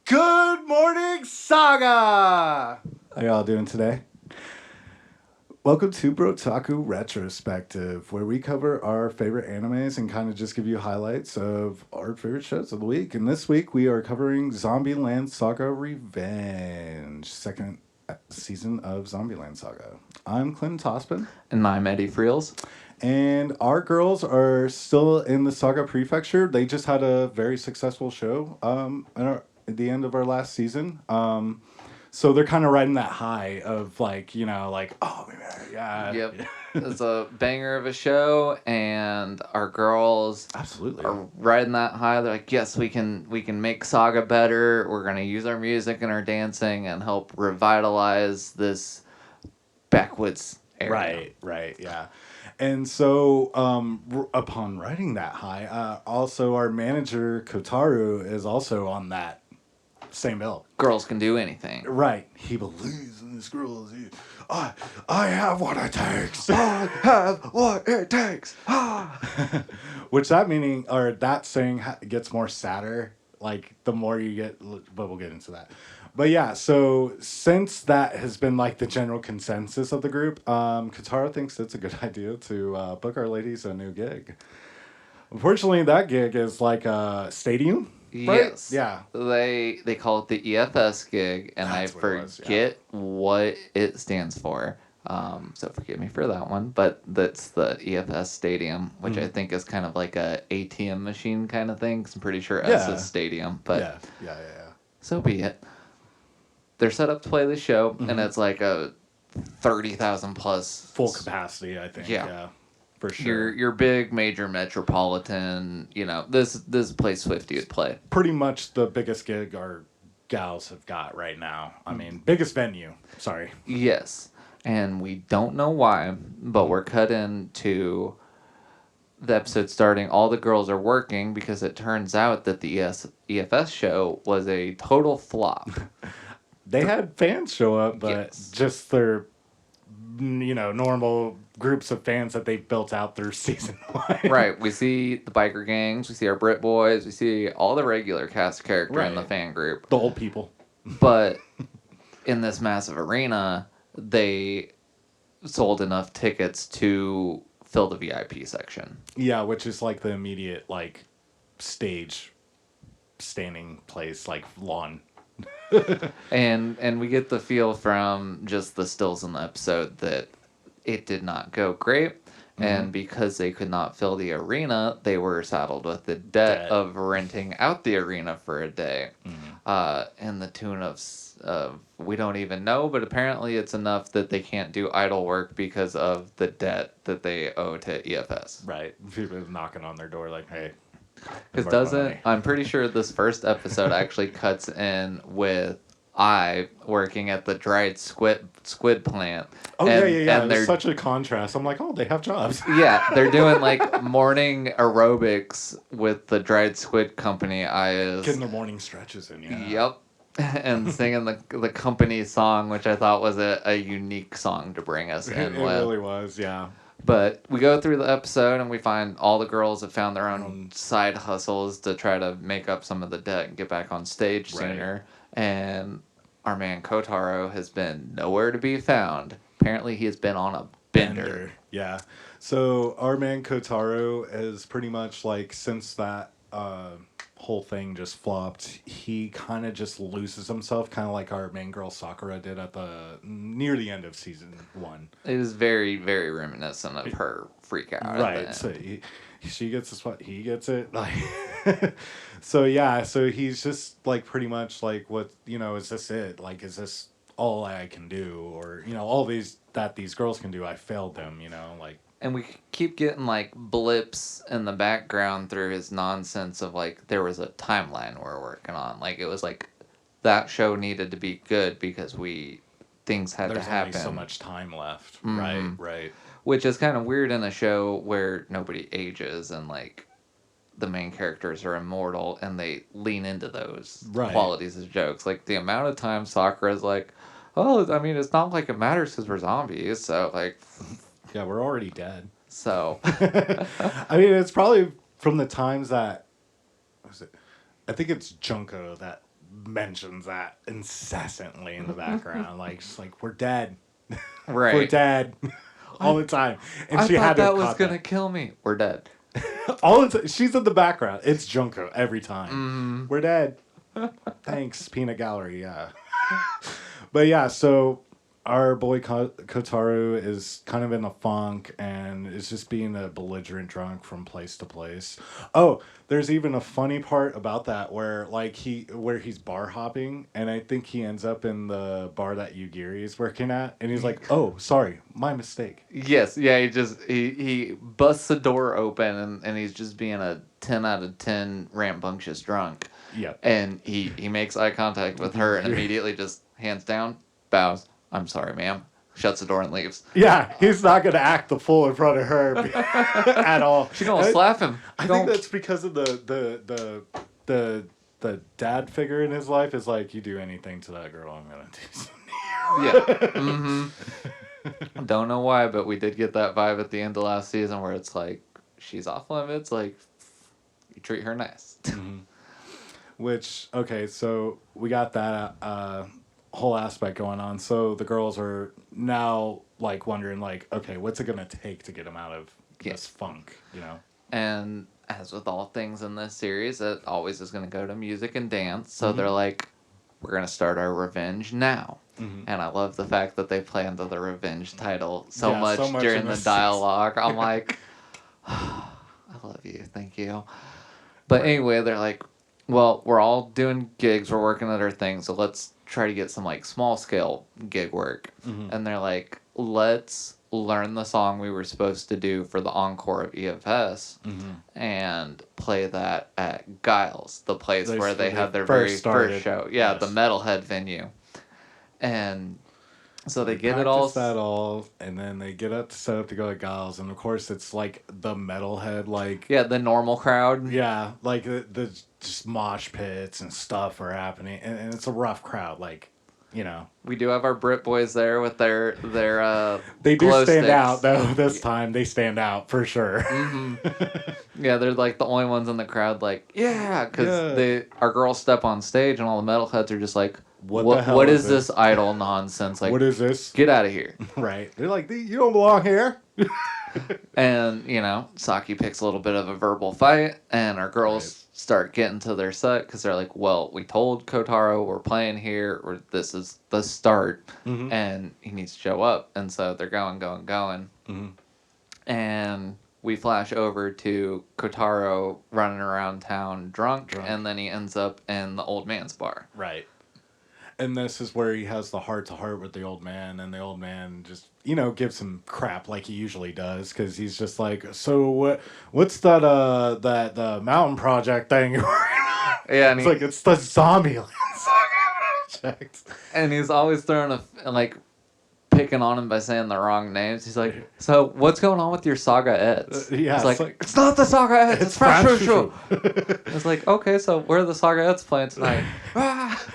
Good morning, Saga! How y'all doing today? Welcome to Brotaku Retrospective, where we cover our favorite animes and kind of just give you highlights of our favorite shows of the week. And this week we are covering Zombieland Saga Revenge, second season of Zombieland Saga. I'm Clinton Tospin. And I'm Eddie Friels. And our girls are still in the Saga Prefecture. They just had a very successful show at the end of our last season. So they're kind of riding that high of oh, yeah. Yep. It's a banger of a show, and our girls Absolutely are riding that high. They're like, yes, we can make Saga better. We're going to use our music and our dancing and help revitalize this backwoods area. Right, yeah. And so, upon riding that high, also our manager Kotaru is also on that same bill. Girls can do anything. Right. He believes in this girl. I have what it takes. I have what it takes. Which that saying gets more sadder, like the more you get, but we'll get into that. But yeah, so since that has been like the general consensus of the group, Katara thinks it's a good idea to book our ladies a new gig. Unfortunately, that gig is like a stadium. Right? Yes. Yeah. They call it the EFS gig, and That's I what it was, forget what it stands for. So forgive me for that one. But that's the EFS Stadium, which I think is kind of like a ATM machine kind of thing. 'Cause I'm pretty sure S is Stadium. But yeah. so be it. They're set up to play the show, and it's like a 30,000 plus Full capacity, I think. Yeah. For sure. Your big major metropolitan, this place Swifty would play. Pretty much the biggest gig our gals have got right now. I mean, biggest venue. Sorry. Yes. And we don't know why, but we're cut into the episode starting. All the girls are working because it turns out that the EFS show was a total flop. They had fans show up, but just their, normal groups of fans that they've built out through season 1. Right. We see the biker gangs. We see our Brit boys. We see all the regular cast character in the fan group. The old people. But in this massive arena, they sold enough tickets to fill the VIP section. Yeah, which is like the immediate, stage standing place, lawn. and we get the feel from just the stills in the episode that it did not go great. And because they could not fill the arena, they were saddled with the debt of renting out the arena for a day. And the tune of we don't even know, but apparently it's enough that they can't do idle work because of the debt that they owe to EFS. Right. People knocking on their door like, hey. Because I'm pretty sure this first episode actually cuts in with I working at the dried squid plant. Oh, yeah. There's such a contrast. I'm like, oh, they have jobs. Yeah, they're doing morning aerobics with the dried squid company. Getting their morning stretches in, yeah. Yep. And singing the company song, which I thought was a unique song to bring us in with. It really was, yeah. But we go through the episode and we find all the girls have found their own side hustles to try to make up some of the debt and get back on stage sooner. And our man Kotaro has been nowhere to be found. Apparently he has been on a bender. Yeah. So our man Kotaro is pretty much since that whole thing just flopped, he kind of just loses himself, kind of like our main girl Sakura did at near the end of season 1. It is very, very reminiscent of her freak out. Right. So she gets the spot, he gets it. So yeah, so he's just pretty much what, is this it? Is this all I can do? Or, all these girls can do, I failed them, And we keep getting blips in the background through his nonsense of there was a timeline we're working on. It was that show needed to be good because things had to happen. There's only so much time left. Right. Which is kind of weird in a show where nobody ages and the main characters are immortal and they lean into those qualities as jokes. The amount of time Sakura's oh, I mean, it's not like it matters because we're zombies. So yeah, we're already dead. So I mean, it's probably from the times that I think it's Junko that mentions that incessantly in the background. Like, just like, we're dead. Right. We're dead. All the time. And I she thought had to that have was caught gonna that. kill me. We're dead. All the time. She's in the background. It's Junko every time. Mm. We're dead. Thanks, Peanut Gallery. Yeah. But yeah, so our boy Kotaru is kind of in a funk and is just being a belligerent drunk from place to place. Oh, there's even a funny part about that where he's bar hopping, and I think he ends up in the bar that Yugiri is working at, and he's like, "Oh, sorry, my mistake." Yes, yeah, he busts the door open and he's just being a 10 out of 10 rambunctious drunk. Yeah. And he makes eye contact with her and immediately just hands down, bows. I'm sorry, ma'am. Shuts the door and leaves. Yeah, he's not gonna act the fool in front of her at all. She's gonna slap him. I think that's because of the dad figure in his life is like, you do anything to that girl, I'm gonna do something. Yeah. Mm-hmm. Don't know why, but we did get that vibe at the end of last season where it's like she's off limits. Like you treat her nice. Mm-hmm. Which, okay, so we got that whole aspect going on. So the girls are now like wondering, like, okay, what's it gonna take to get him out of this funk, you know? And as with all things in this series, it always is going to go to music and dance. So they're like, we're going to start our revenge now. Mm-hmm. And I love the fact that they play into the revenge title so much during the dialogue. I'm like, I love you. Thank you. But anyway, they're like, well, we're all doing gigs. We're working at our thing. So let's try to get some like small scale gig work. Mm-hmm. And they're like, let's learn the song we were supposed to do for the encore of EFS and play that at Giles, the place where they had their first show. Yeah, yes. The Metalhead venue. And so they get it all. And then they get up to set up to go to Giles. And of course, it's like the Metalhead, like... Yeah, the normal crowd. Yeah, like the just mosh pits and stuff are happening. And it's a rough crowd, like... You know, we do have our Brit boys there with their they do glow stand sticks. out though this time. They stand out for sure. Mm-hmm. Yeah, they're like the only ones in the crowd. Like, because our girls step on stage and all the metalheads are just like, what is this idol nonsense? Like, what is this? Get out of here! Right? They're like, you don't belong here. And you know, Saki picks a little bit of a verbal fight, and our girls start getting to their set because they're like, well, we told Kotaro we're playing here, or this is the start, and he needs to show up. And so they're going. And we flash over to Kotaro running around town drunk, and then he ends up in the old man's bar. Right. And this is where he has the heart-to-heart with the old man, and the old man just, gives him crap like he usually does, because he's just like, so what's that the mountain project thing? Yeah, and it's the Zombieland Saga project. And he's always throwing picking on him by saying the wrong names. He's like, so what's going on with your Saga Eds? Yeah, it's like, it's not the Saga Eds, it's Fresh Show. It's like, okay, so where are the Saga Eds playing tonight?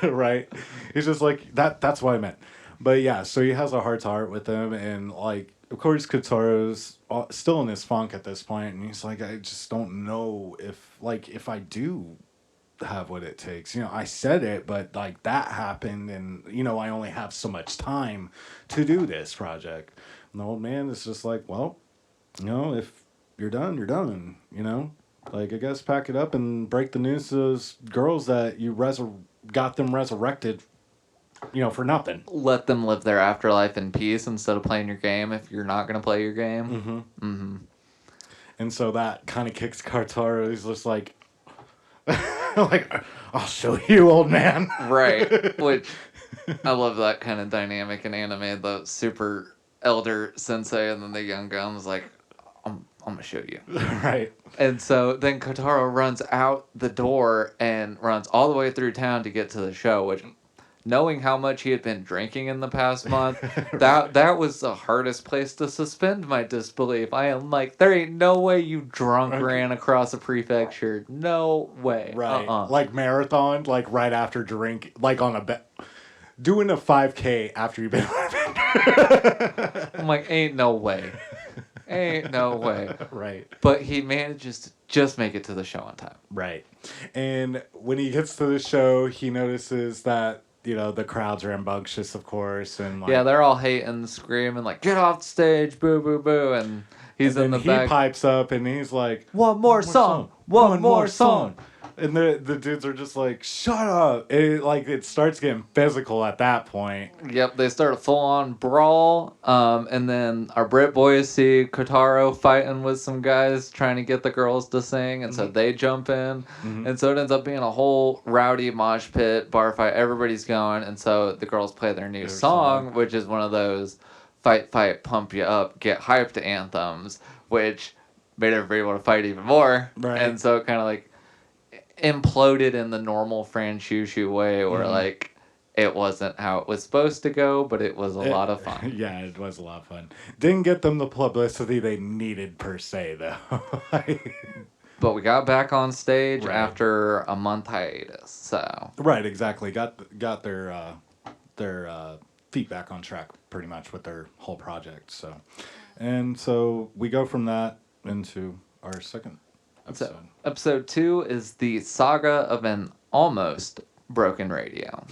Right. He's just like, that's what I meant. But yeah, so he has a heart-to-heart with him, and like, of course, Kotaro's still in his funk at this point, and he's like, I just don't know if I do have what it takes. I said it, but like that happened, and I only have so much time to do this project. And the old man is just like, well, if you're done, you're done. Like, I guess pack it up and break the news to those girls that you got them resurrected, for nothing. Let them live their afterlife in peace instead of playing your game if you're not going to play your game. Mm-hmm. Mm-hmm. And so that kind of kicks Kotaro. He's just like, I'll show you, old man. Right. Which, I love that kind of dynamic in anime. The super elder sensei and then the young gun was like, I'm going to show you. Right. And so then Kotaro runs out the door and runs all the way through town to get to the show, which, knowing how much he had been drinking in the past month, that was the hardest place to suspend my disbelief. I am like, there ain't no way you drunk ran across a prefecture. No way. Right. Like marathon, like right after drink, like on a doing a 5K after you've been on a bender. I'm like, ain't no way. Ain't no way. Right. But he manages to just make it to the show on time. Right. And when he gets to the show, he notices that, the crowds are rambunctious, of course. And Yeah, they're all hating, screaming, like, get off the stage, boo, boo, boo. And he's in the back. He pipes up and he's like, one more song. One more song. And the dudes are just like, shut up. It starts getting physical at that point. Yep, they start a full-on brawl. And then our Brit boys see Kotaro fighting with some guys trying to get the girls to sing. And so they jump in. And so it ends up being a whole rowdy mosh pit, bar fight. Everybody's going. And so the girls play their new song, which is one of those fight, pump you up, get hyped anthems, which made everybody want to fight even more. Right. And so it kind of like imploded in the normal Franchushu way where like it wasn't how it was supposed to go, but it was a lot of fun. Yeah, it was a lot of fun. Didn't get them the publicity they needed per se though. But we got back on stage after a month hiatus. So right, exactly. Got their feet back on track pretty much with their whole project. So we go from that into our second episode. So, episode 2 is the saga of an almost broken radio.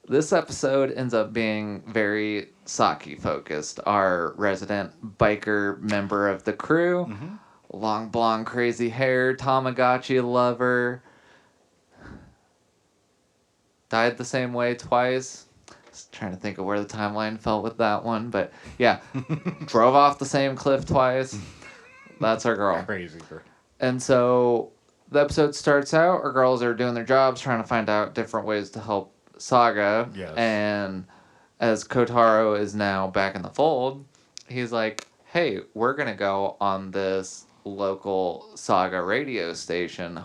This episode ends up being very Saki focused. Our resident biker member of the crew, long blonde crazy hair, Tamagotchi lover, died the same way twice. Just trying to think of where the timeline fell with that one, but yeah, drove off the same cliff twice. That's our girl. Crazy girl. And so the episode starts out, our girls are doing their jobs, trying to find out different ways to help Saga. Yes. And as Kotaro is now back in the fold, he's like, hey, we're going to go on this local Saga radio station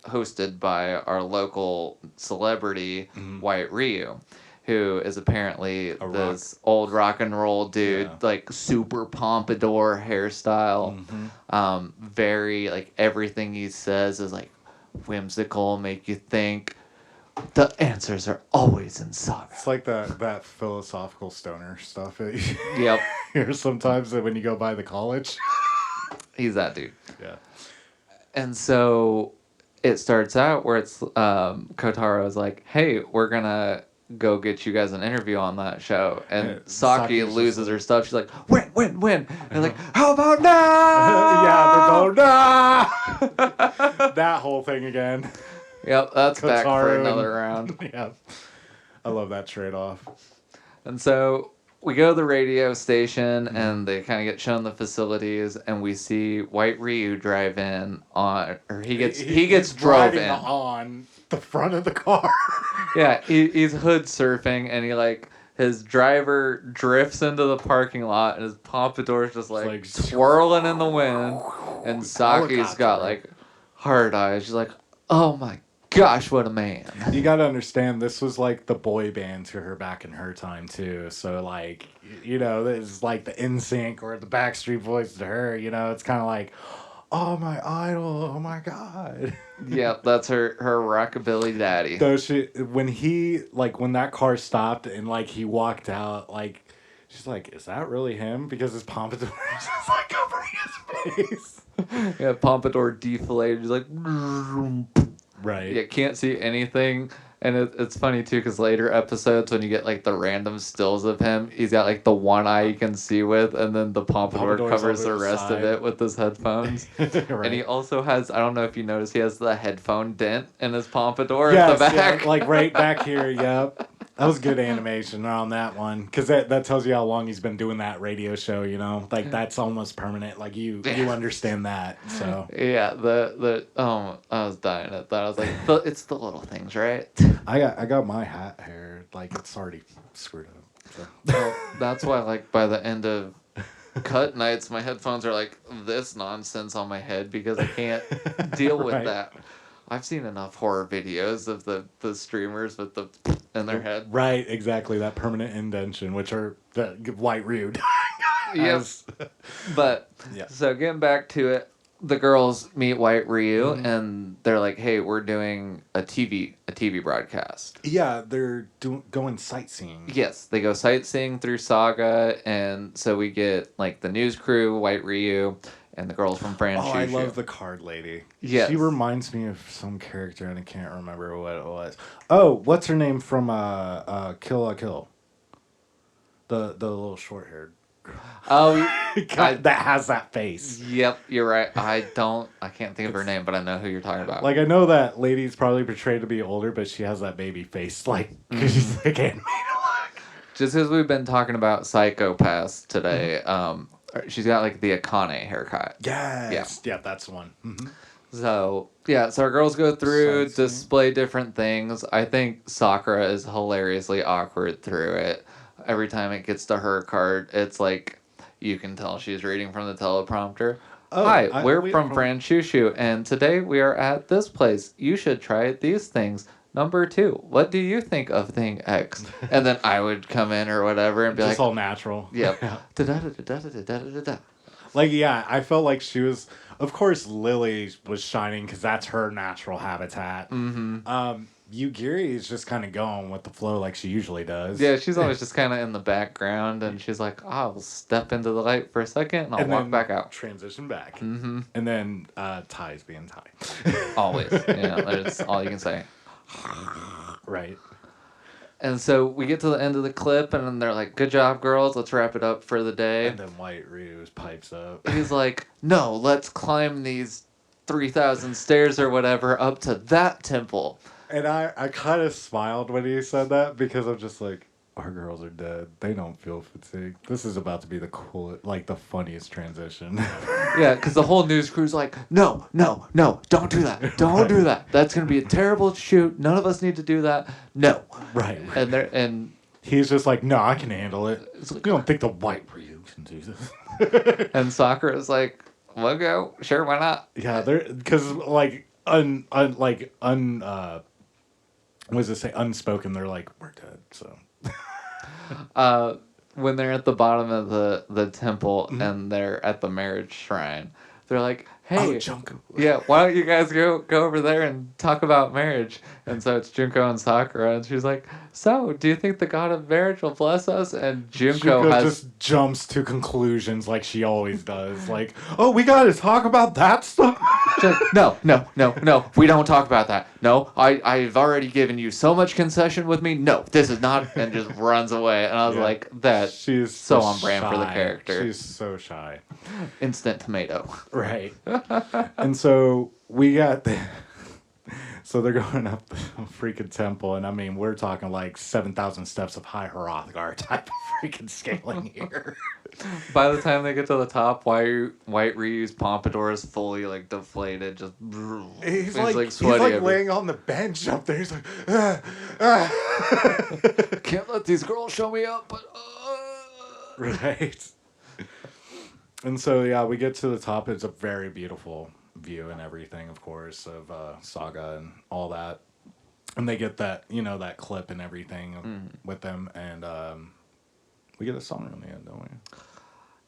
hosted by our local celebrity, White Ryu, who is apparently this old rock and roll dude, like super pompadour hairstyle. Very, like, everything he says is, like, whimsical, make you think. The answers are always in Saga. It's like that philosophical stoner stuff that you Yep. hear sometimes when you go by the college. He's that dude. Yeah. And so it starts out where it's Kotaro is like, hey, we're going to go get you guys an interview on that show. And Saki loses her stuff. She's like, win. And like, how about now? Yeah, they're going, nah! That whole thing again. Yep, that's Kotaro back for another round. Yeah. I love that trade-off. And so we go to the radio station, and they kind of get shown the facilities, and we see White Ryu drive in on, or he gets drove in on the front of the car. Yeah, he's hood surfing, and his driver drifts into the parking lot, and his pompadour's just like swirling in the wind, and Saki's got like hard eyes. She's like, oh my gosh, what a man. You gotta understand, this was like the boy band to her back in her time too. So like, it's like the NSYNC or the Backstreet Boys to her. It's kind of like, oh my idol, oh my god. Yeah, that's her rockabilly daddy. So when that car stopped and like he walked out, like she's like, is that really him? Because his pompadour is just like covering his face. Yeah, pompadour deflated. He's like, right. Yeah, can't see anything. And it's funny too, because later episodes when you get like the random stills of him, he's got like the one eye you can see with, and then the pompadour covers the rest of it with his headphones. Right. And he also has, I don't know if you noticed, he has the headphone dent in his pompadour at the back. Yeah, like right back here. Yep. That was good animation on that one, because that tells you how long he's been doing that radio show. Like that's almost permanent. Like you understand that. So yeah, I was dying at that. I was like, it's the little things, right? I got my hat hair, like it's already screwed up. So. Well, that's why, like, by the end of cut nights, my headphones are like this nonsense on my head because I can't deal with that. I've seen enough horror videos of the streamers with the in their head. Right, exactly. That permanent indentation, which are the White Ryu. Yes. But, so getting back to it, the girls meet White Ryu, and they're like, hey, we're doing a TV broadcast. Yeah, they're going sightseeing. Yes, they go sightseeing through Saga, and so we get, like, the news crew, White Ryu, and the girls from Fran Oh, I Shushu. love the card lady. Yes. She reminds me of some character, and I can't remember what it was. Oh, what's her name from Kill la Kill? The little short haired. Oh, that has that face. Yep, you're right. I can't think of her name, but I know who you're talking about. Like, I know that lady's probably portrayed to be older, but she has that baby face, like, because she's like animated. Just because we've been talking about psychopaths today, she's got like the Akane haircut. Yes. Yeah, that's the one. Mm-hmm. So our girls go through, display different things. I think Sakura is hilariously awkward through it. Every time it gets to her card, it's like you can tell she's reading from the teleprompter. Hi, we're from Fran Shushu, and today we are at this place. You should try these things. Number 2, what do you think of thing X? And then I would come in or whatever and be just all natural. Yep. Like, yeah, I felt like she was... Of course, Lily was shining because that's her natural habitat. Mm-hmm. Yugiri is just kind of going with the flow like she usually does. Yeah, she's always just kind of in the background, and she's like, I'll step into the light for a second, and I'll walk back out. Transition back. Mm-hmm. And then Ty's being Ty. Always. Yeah, that's all you can say. Right. And so we get to the end of the clip, and then they're like, good job, girls. Let's wrap it up for the day. And then White Ryu's pipes up. He's like, no, let's climb these 3,000 stairs or whatever up to that temple. And I kind of smiled when he said that because I'm just like, our girls are dead. They don't feel fatigued. This is about to be the coolest, like the funniest transition. Yeah, because the whole news crew's like, no, don't do that. Don't do that. That's going to be a terrible shoot. None of us need to do that. No. Right. And he's just like, no, I can handle it. Like, you don't think the White Ryu can do this? And Sakura's like, we'll go. Sure, why not? Yeah, because like what does it say? Unspoken. They're like, we're dead. So. When they're at the bottom of the temple and they're at the marriage shrine, they're like, hey, Junko. Yeah, why don't you guys go over there and talk about marriage? And so it's Junko and Sakura, and she's like, so, do you think the god of marriage will bless us? And Junko just jumps to conclusions like she always does. Like, oh, we gotta talk about that stuff? She's like, no, we don't talk about that. No, I've already given you so much concession with me. No, this is not, and just runs away. And I was like, that she's so on brand for the character. She's so shy. Instant tomato. Right. And so we got so they're going up the freaking temple, and I mean, we're talking like 7,000 steps of high Hrothgar type of freaking scaling here. By the time they get to the top, White Ryu's pompadour is fully like deflated, just he's like laying on the bench up there. He's like, can't let these girls show me up, but right. And so yeah, we get to the top. It's a very beautiful view and everything, of course, of Saga and all that. And they get that, that clip and everything with them, and we get a song in the end, don't we?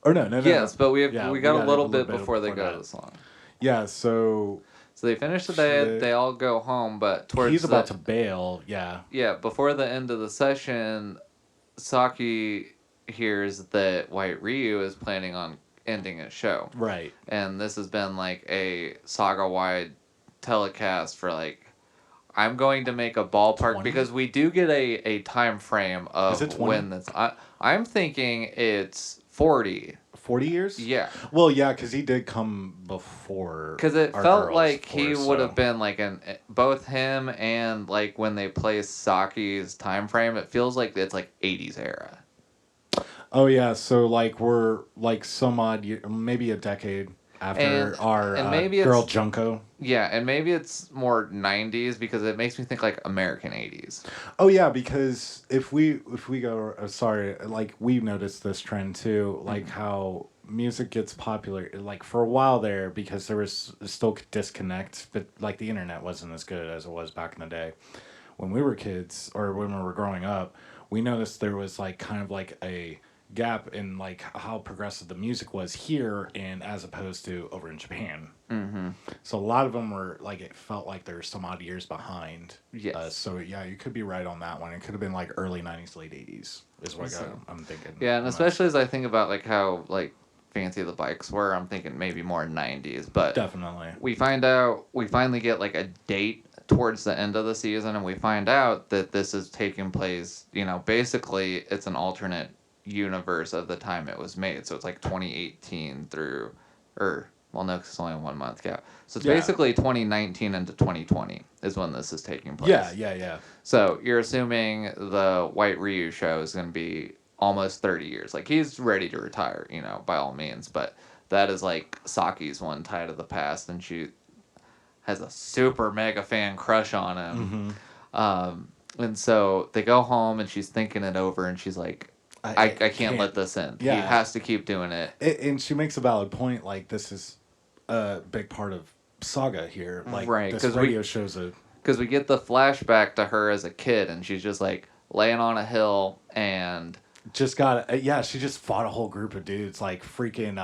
Or no. Yes, but we got a little bit before they go to the song. Yeah, so they finish the day. They all go home, but towards he's about to bail. Yeah. Yeah, before the end of the session, Saki hears that White Ryu is planning on ending his show. Right. And this has been like a saga-wide telecast for like, I'm going to make a ballpark 20? because we do get a time frame of when this. I'm thinking it's 40. 40 years? Yeah. Well, yeah, because he did come before. Because it felt like he would have been like both him and like when they place Saki's time frame, it feels like it's like 80s era. Oh yeah, so like we're like some odd year, maybe a decade after our maybe girl Junko. Yeah, and maybe it's more 90s because it makes me think like American 80s. Oh yeah, because if we go like we've noticed this trend too, like how music gets popular like for a while there because there was still disconnect, but like the internet wasn't as good as it was back in the day. When we were kids or when we were growing up, we noticed there was like kind of like a gap in like how progressive the music was here and as opposed to over in Japan. Mm-hmm. So a lot of them were like, it felt like they were some odd years behind. Yes. So yeah, you could be right on that one. It could have been like early 90s, late 80s is what I'm thinking. Yeah, and especially as I think about like how like fancy the bikes were. I'm thinking maybe more 90s, but Definitely. we finally get like a date towards the end of the season, and we find out that this is taking place, basically it's an alternate universe of the time it was made. So it's like 2018 through, or, well, no, 'cause it's only a 1 month gap. So it's basically 2019 into 2020 is when this is taking place. Yeah. So you're assuming the White Ryu show is going to be almost 30 years. Like, he's ready to retire, by all means. But that is like Saki's one tie to the past, and she has a super mega fan crush on him. And so they go home, and she's thinking it over, and she's like, I can't let this end. Yeah. He has to keep doing it. And she makes a valid point. Like, this is a big part of Saga here. Like, right, this radio shows a... Because we get the flashback to her as a kid, and she's just, like, laying on a hill, and... Just got... she just fought a whole group of dudes, like, freaking...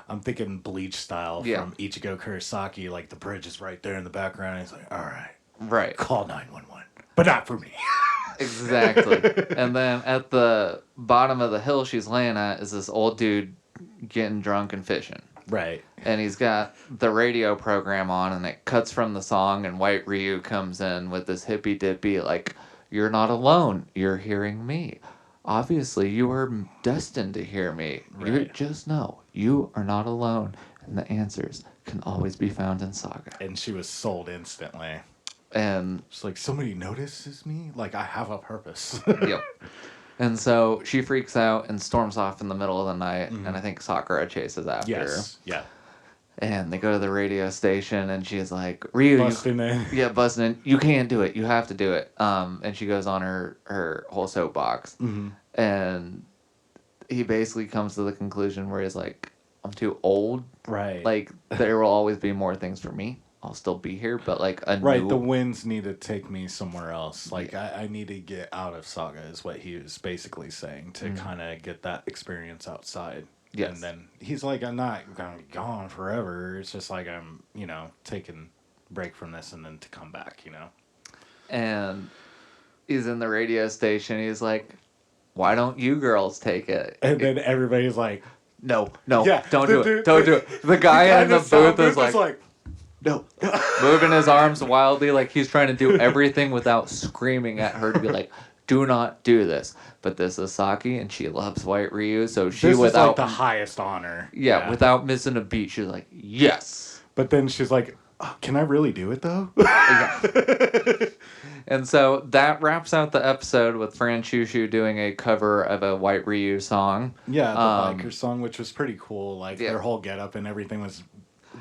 I'm thinking Bleach style from Ichigo Kurosaki. Like, the bridge is right there in the background. And he's like, all right. Right. Call 911. But not for me. Exactly. And then at the bottom of the hill she's laying at is this old dude getting drunk and fishing. Right. And he's got the radio program on, and it cuts from the song, and White Ryu comes in with this hippy dippy, like, you're not alone. You're hearing me. Obviously, you are destined to hear me. Right. You just know you are not alone, and the answers can always be found in Saga. And she was sold instantly. And it's like, somebody notices me? Like, I have a purpose. Yep. And so she freaks out and storms off in the middle of the night, and I think Sakura chases after her. Yeah. And they go to the radio station, and she's like, Ryu, busting in. Yeah, busting in. You can't do it. You have to do it. And she goes on her whole soapbox. And he basically comes to the conclusion where he's like, I'm too old. Right. Like, there will always be more things for me. I'll still be here, but like the winds need to take me somewhere else. Like, I need to get out of Saga is what he was basically saying, to kind of get that experience outside. Yes. And then he's like, I'm not going to be gone forever. It's just like I'm, taking a break from this and then to come back, And he's in the radio station. He's like, why don't you girls take it? And then everybody's like, no, don't do it. Don't do it. The guy in the booth is like, no. Moving his arms wildly like he's trying to do everything without screaming at her to be like, do not do this. But this is Saki, and she loves White Ryu, so she, this without... is like the highest honor. Yeah, without missing a beat, she's like, yes. But then she's like, oh, can I really do it, though? And so that wraps out the episode with Fran Shushu doing a cover of a White Ryu song. Yeah, the biker song, which was pretty cool. Like, their whole getup and everything was...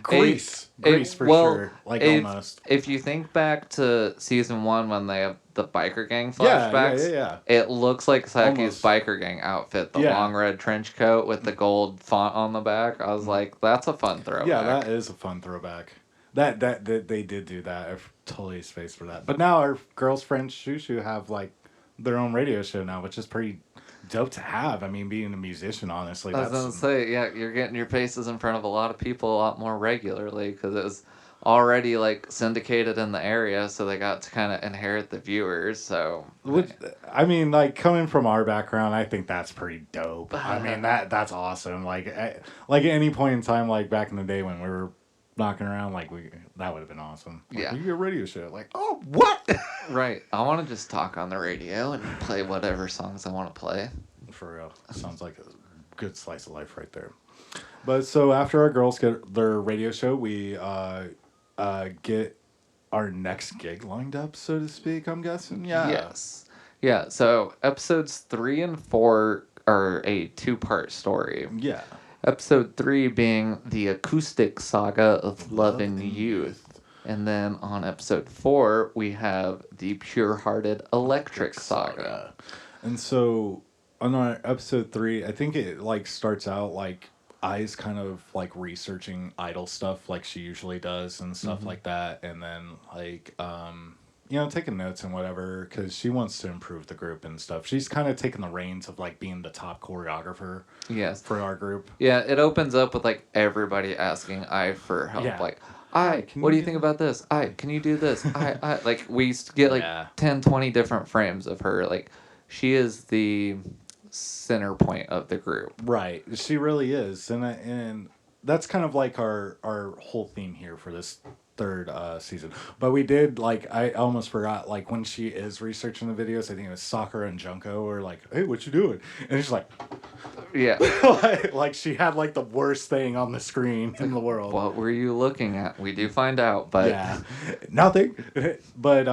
Grease for sure. Like, almost. If you think back to season 1 when they have the biker gang flashbacks, yeah. It looks like Saki's biker gang outfit, the long red trench coat with the gold font on the back. I was like, that's a fun throwback. Yeah, that is a fun throwback. That they did do that. I've totally spaced for that. But now our girls' friends Shushu have like their own radio show now, which is pretty dope to have. I mean, being a musician, honestly. I was going to say, yeah, you're getting your faces in front of a lot of people a lot more regularly because it was already like syndicated in the area, so they got to kind of inherit the viewers. So, which, I mean, like coming from our background, I think that's pretty dope. I mean, that's awesome. Like at any point in time, like back in the day when we were knocking around, like that would have been awesome. Like, yeah, you get a radio show. Like, oh, what? Right. I want to just talk on the radio and play whatever songs I want to play. For real. Sounds like a good slice of life right there. But so after our girls get their radio show, we get our next gig lined up, so to speak, I'm guessing. Yeah. Yes. Yeah, so episodes 3 and 4 are a 2-part story. Yeah. Episode 3 being the acoustic saga of Love and Youth. And then on episode 4, we have the pure-hearted electric saga. And so on our episode 3, I think it like starts out like Ai's kind of like researching idol stuff like she usually does and stuff like that. And then like, taking notes and whatever, because she wants to improve the group and stuff. She's kind of taking the reins of like being the top choreographer for our group. Yeah, it opens up with like everybody asking Ai for help. Yeah. Like, Ai, what do you think about this? Ai, can you do this? Ai. Like, we get like 10, 20 different frames of her. Like, she is the center point of the group. Right. She really is. And that's kind of like our whole theme here for this third season. But we did, like, I almost forgot, like, when she is researching the videos, I think it was Sakura and Junko were like, hey, what you doing? And she's like, Yeah. like she had, like, the worst thing on the screen in the world. What were you looking at? We do find out, but... Yeah. Nothing. But,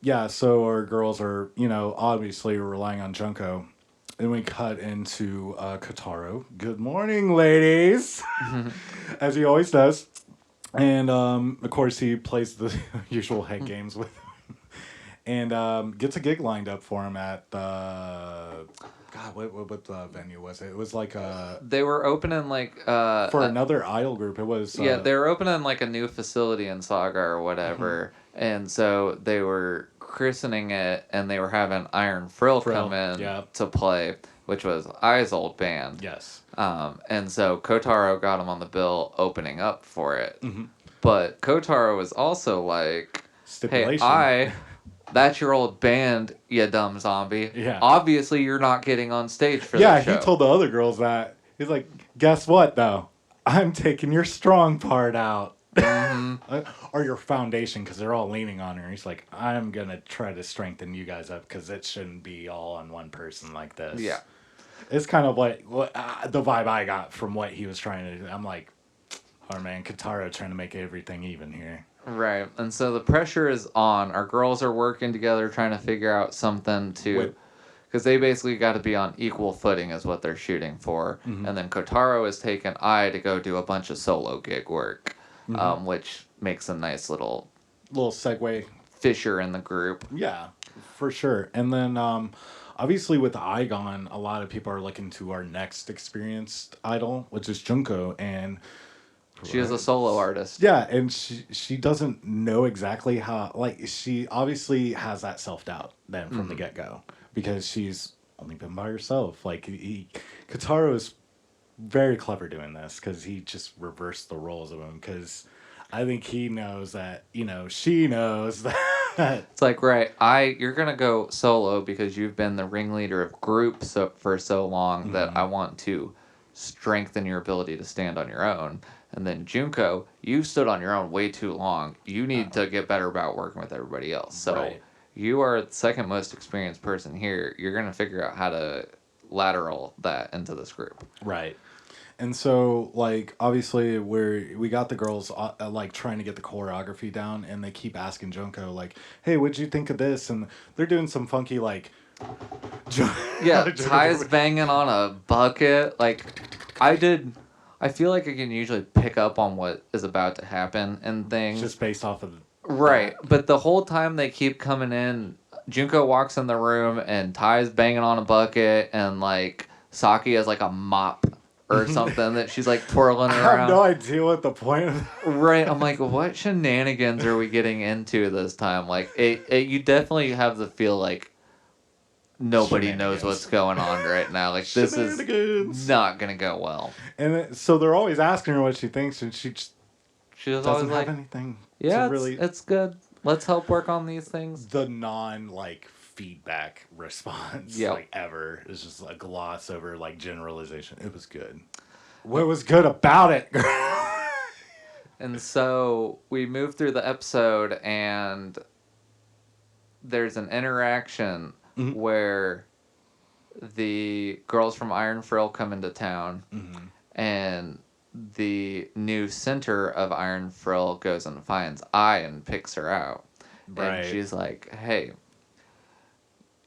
yeah, so our girls are, you know, obviously relying on Junko. And we cut into Kotaro. Good morning, ladies. As he always does. And, of course, he plays the usual head games with them. And gets a gig lined up for him at the... God, what venue was it? It was like a... They were opening, like... for another idol group. It was... yeah, they were opening, like, a new facility in Saga or whatever. And so they were christening it, and they were having Iron Frill come in to play, which was Ai's old band. Yes. And so Kotaro got him on the bill opening up for it. But Kotaro was also like, hey, that's your old band, you dumb zombie. Yeah. Obviously, you're not getting on stage for the show. Yeah, he told the other girls that. He's like, guess what, though? I'm taking your strong part out. Or your foundation, because they're all leaning on her. He's like, I'm going to try to strengthen you guys up, because it shouldn't be all on one person like this. Yeah. It's kind of like the vibe I got from what he was trying to do. I'm like, oh, man, Kotaro trying to make everything even here. Right. And so the pressure is on. Our girls are working together trying to figure out something to... Because they basically got to be on equal footing is what they're shooting for. And then Kotaro has taken Ai to go do a bunch of solo gig work, which makes a nice little segue. Fissure in the group. Yeah, for sure. And then obviously with Ai gone, a lot of people are looking to our next experienced idol, which is Junko. And... she is a solo artist. Yeah, and she doesn't know exactly how... Like, she obviously has that self-doubt then from the get-go. Because she's only been by herself. Like, Kotaro is very clever doing this. Because he just reversed the roles of him. Because I think he knows that, you know, she knows that... It's like, right, you're going to go solo because you've been the ringleader of groups for so long that I want to strengthen your ability to stand on your own. And then Junko, you've stood on your own way too long. You need to get better about working with everybody else. So you are the second most experienced person here. You're going to figure out how to lateral that into this group. Right. And so, like, obviously, we got the girls, like, trying to get the choreography down, and they keep asking Junko, like, hey, what'd you think of this? And they're doing some funky, like... yeah, Ty's banging on a bucket. Like, I feel like I can usually pick up on what is about to happen and things. Just based off of... Right, but the whole time they keep coming in, Junko walks in the room, and Ty's banging on a bucket, and, like, Saki has, like, a mop or something that she's, like, twirling around. I have no idea what the point of that. Right, I'm like, what shenanigans are we getting into this time? Like, you definitely have the feel like nobody knows what's going on right now. Like, this is not going to go well. And so they're always asking her what she thinks, and she doesn't have anything. Yeah, it's good. Let's help work on these things. The like, feedback response, like, ever. It's just a gloss over, like, generalization. It was good. What was good about it, girl? And so we move through the episode, and there's an interaction where the girls from Iron Frill come into town, and the new center of Iron Frill goes and finds Ai and picks her out. Right. And she's like, hey,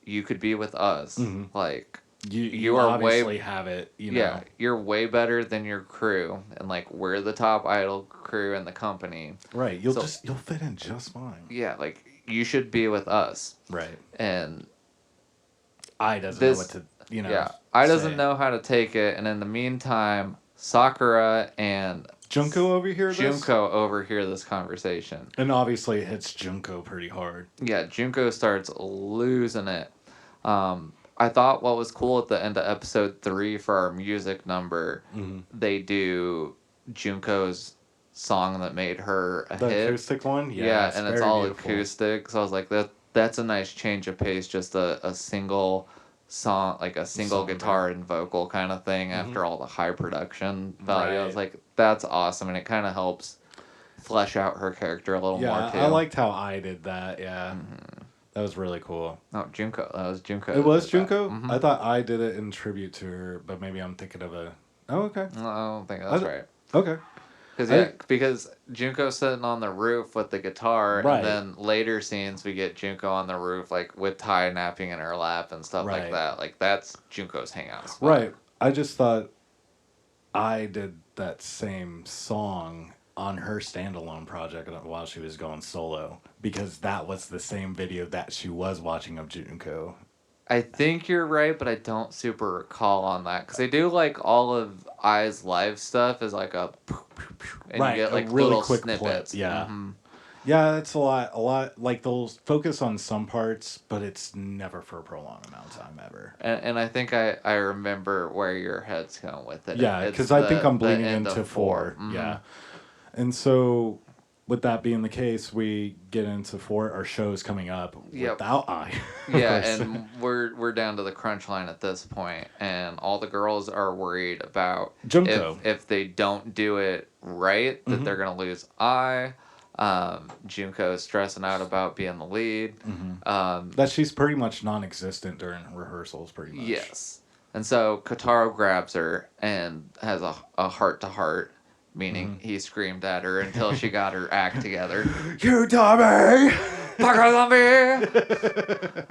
you could be with us. Like, you are obviously have it, you know. Yeah, you're way better than your crew. And, like, we're the top idol crew in the company. Right, you'll fit in just fine. Yeah, like, you should be with us. Right. And Ai doesn't know what to, you know. Yeah, Ai doesn't know how to take it. And in the meantime, Sakura and Junko overhear this conversation. And obviously it hits Junko pretty hard. Yeah, Junko starts losing it. I thought what was cool at the end of episode 3 for our music number, they do Junko's song that made her a hit. The acoustic one? Yeah, and it's all beautiful. Acoustic. So I was like, that's a nice change of pace, just a single song, like a single Song, guitar and vocal kind of thing after all the high production value. I was Right. like, that's awesome, and it kind of helps flesh out her character a little more too. I liked how I did that. Yeah, that was really cool. Oh, Junko. That was Junko. It was that did that. Junko. I thought I did it in tribute to her, but maybe I'm thinking of a. Oh, okay. No, I don't think that's right. Okay. Because Junko's sitting on the roof with the guitar, Right. and then later scenes we get Junko on the roof, like with Ty napping in her lap and stuff like Right. that. Like that's Junko's hangout spot. Right. I just thought I did that same song on her standalone project while she was going solo because that was the same video that she was watching of Junko. I think you're right, but I don't super recall on that because they do like all of I's live stuff is like a, and Right, you get like a really little quick snippets. clip, yeah. Yeah, it's a lot. Like they'll focus on some parts, but it's never for a prolonged amount of time ever. And I think I remember where your head's going with it. Yeah, It's because I think I'm the bleeding end into of 4. Yeah, and so with that being the case, we get into 4. Our show's coming up without I. Yeah, and we're down to the crunch line at this point, and all the girls are worried about Junko. if they don't do it right, that they're gonna lose I. Junko is stressing out about being the lead. That she's pretty much non-existent during rehearsals, pretty much. Yes, and so Kotaro grabs her and has a heart-to-heart. Meaning he screamed at her until she got her act together. You dummy! Fucker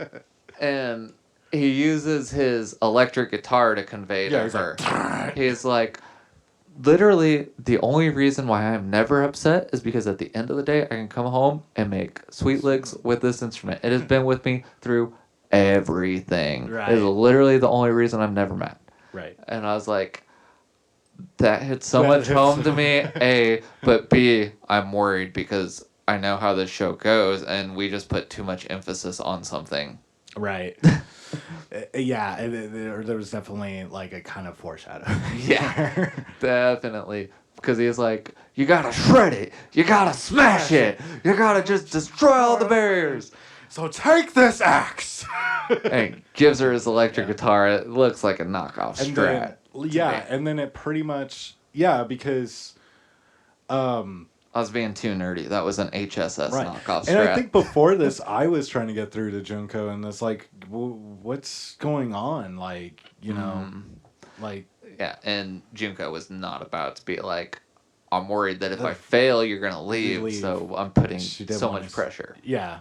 zombie! And he uses his electric guitar to convey to her. He's like, literally, the only reason why I'm never upset is because at the end of the day, I can come home and make sweet licks with this instrument. It has been with me through everything. Right. It is literally the only reason I'm never mad. Right. And I was like, that hit so much home to me, A, but B, I'm worried because I know how this show goes and we just put too much emphasis on something. Right. Yeah, there was definitely like a kind of foreshadow. Yeah, definitely. Because he's like, you gotta shred it, you gotta smash it, you gotta just destroy all the barriers. So take this axe! And gives her his electric guitar. It looks like a knockoff Strat. And then it pretty much, because... I was being too nerdy. That was an HSS knockoff Strat. And I think before this, I was trying to get through to Junko, and it's like, what's going on? Like, like... Yeah, and Junko was not about to be like, I'm worried that if I fail, you're going to leave, so I'm putting so much pressure. Yeah.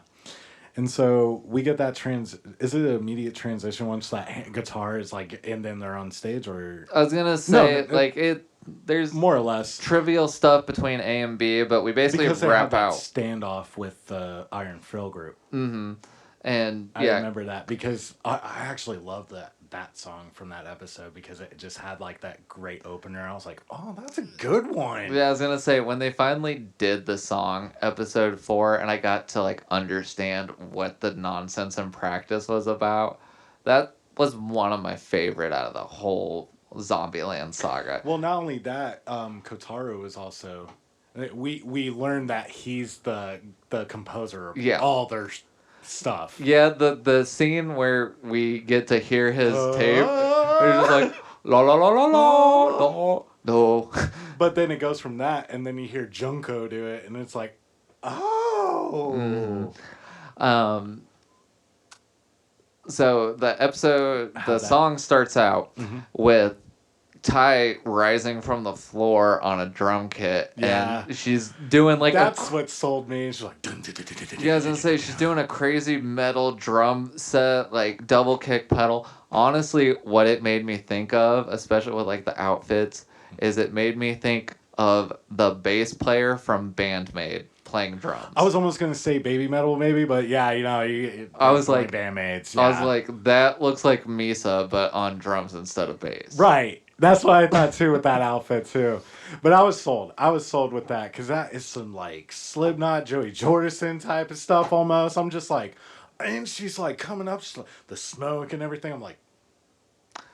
And so we get that is it an immediate transition once that guitar is like, and then they're on stage, or? I was going to say, there's more or less trivial stuff between A and B, but we basically wrap out standoff with the Iron Frill group. Mm-hmm. And I remember that because I actually loved that song from that episode because it just had like that great opener. I was like, oh, that's a good one. Yeah, I was gonna say when they finally did the song episode 4 and I got to like understand what the nonsense and practice was about, that was one of my favorite out of the whole Zombieland saga. Well, not only that, Kotaro is also we learned that he's the composer of all their stuff. Yeah, the scene where we get to hear his tape, it's just like la la la la la no. But then it goes from that, and then you hear Junko do it, and it's like, oh. So the song starts out with Ty rising from the floor on a drum kit, and she's doing like that's what sold me. She's like, dun, dun, dun, dun, dun, yeah, I was gonna say she's doing a crazy metal drum set, like double kick pedal. Honestly, what it made me think of, especially with like the outfits, is it made me think of the bass player from Bandmate playing drums. I was almost gonna say Baby Metal maybe, but yeah, I was like Bandmates. Yeah. I was like, that looks like Misa, but on drums instead of bass. Right. That's what I thought too with that outfit too. But I was sold. I was sold with that because that is some like Slipknot, Joey Jordison type of stuff almost. I'm just like, and she's like coming up, the smoke and everything. I'm like,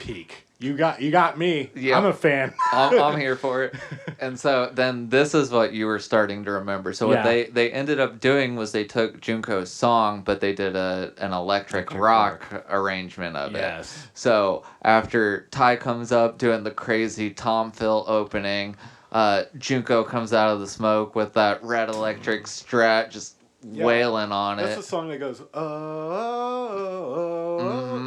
peak. You got me. Yep. I'm a fan. I'm here for it. And so then this is what you were starting to remember. So what they ended up doing was they took Junko's song, but they did an electric rock arrangement of it. So after Tai comes up doing the crazy Tom Phil opening, Junko comes out of the smoke with that red electric strat just wailing on it. That's the song that goes,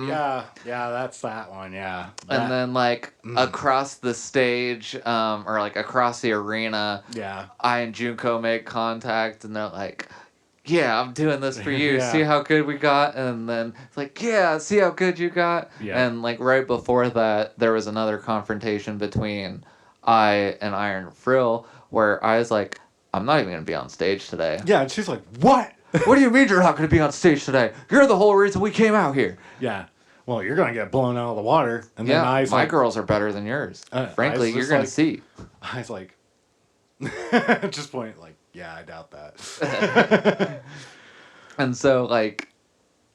yeah, that's that one, yeah. And then, like, across the stage, or, like, across the arena, I and Junko make contact, and they're like, yeah, I'm doing this for you. See how good we got? And then it's like, yeah, see how good you got? And, like, right before that, there was another confrontation between I and Iron Frill, where I was like, I'm not even going to be on stage today. Yeah, and she's like, what? What do you mean you're not going to be on stage today? You're the whole reason we came out here. Yeah. Well, you're going to get blown out of the water. And then I's my like, girls are better than yours. Frankly, you're going to see. I's like, just point like, yeah, I doubt that. And so, like,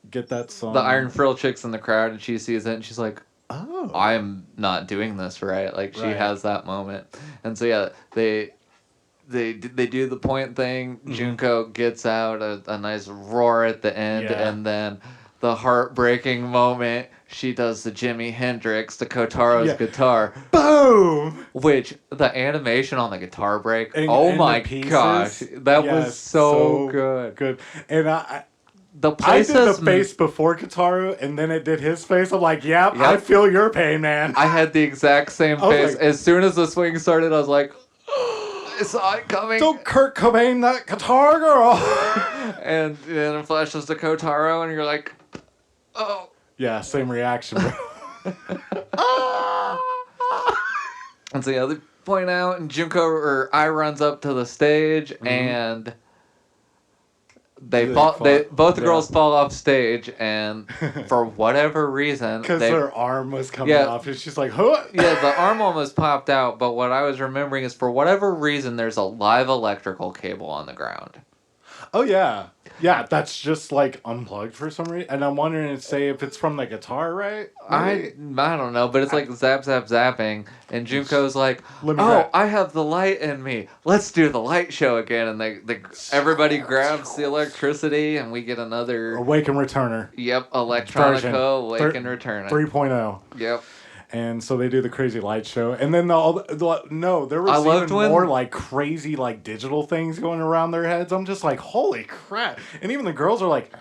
get that song. The Iron Frill chick's in the crowd, and she sees it, and she's like, oh, I'm not doing this right. Like, she has that moment. And so, yeah, they do the point thing. Junko gets out a nice roar at the end, and then the heartbreaking moment, she does the Jimi Hendrix to Kotaro's guitar. Boom! Which, the animation on the guitar break, oh my gosh, that was so good. Good. And I did the face before Kotaro, and then it did his face. I'm like, yep. I feel your pain, man. I had the exact same face. Like, as soon as the swing started, I was like, I saw it coming. Don't Kurt Cobain that guitar, girl. And then it flashes to Kotaro, and you're like, oh. Yeah, same reaction, bro. And so, they point out, and Junko or I runs up to the stage, and both the girls fall off stage, and for whatever reason, because their arm was coming off, and she's like, "Huh?" Yeah, the arm almost popped out. But what I was remembering is, for whatever reason, there's a live electrical cable on the ground. Oh yeah, that's just like unplugged for some reason, and I'm wondering if it's from the guitar, right? I don't know, but it's like zap zap zapping, and Junko's like, I have the light in me. Let's do the light show again, and everybody grabs the electricity, and we get another Awaken Returner. Yep, Electronica Awaken Returner 3.0. Yep. And so they do the crazy light show, and then there was even more like crazy like digital things going around their heads. I'm just like, holy crap! And even the girls are like,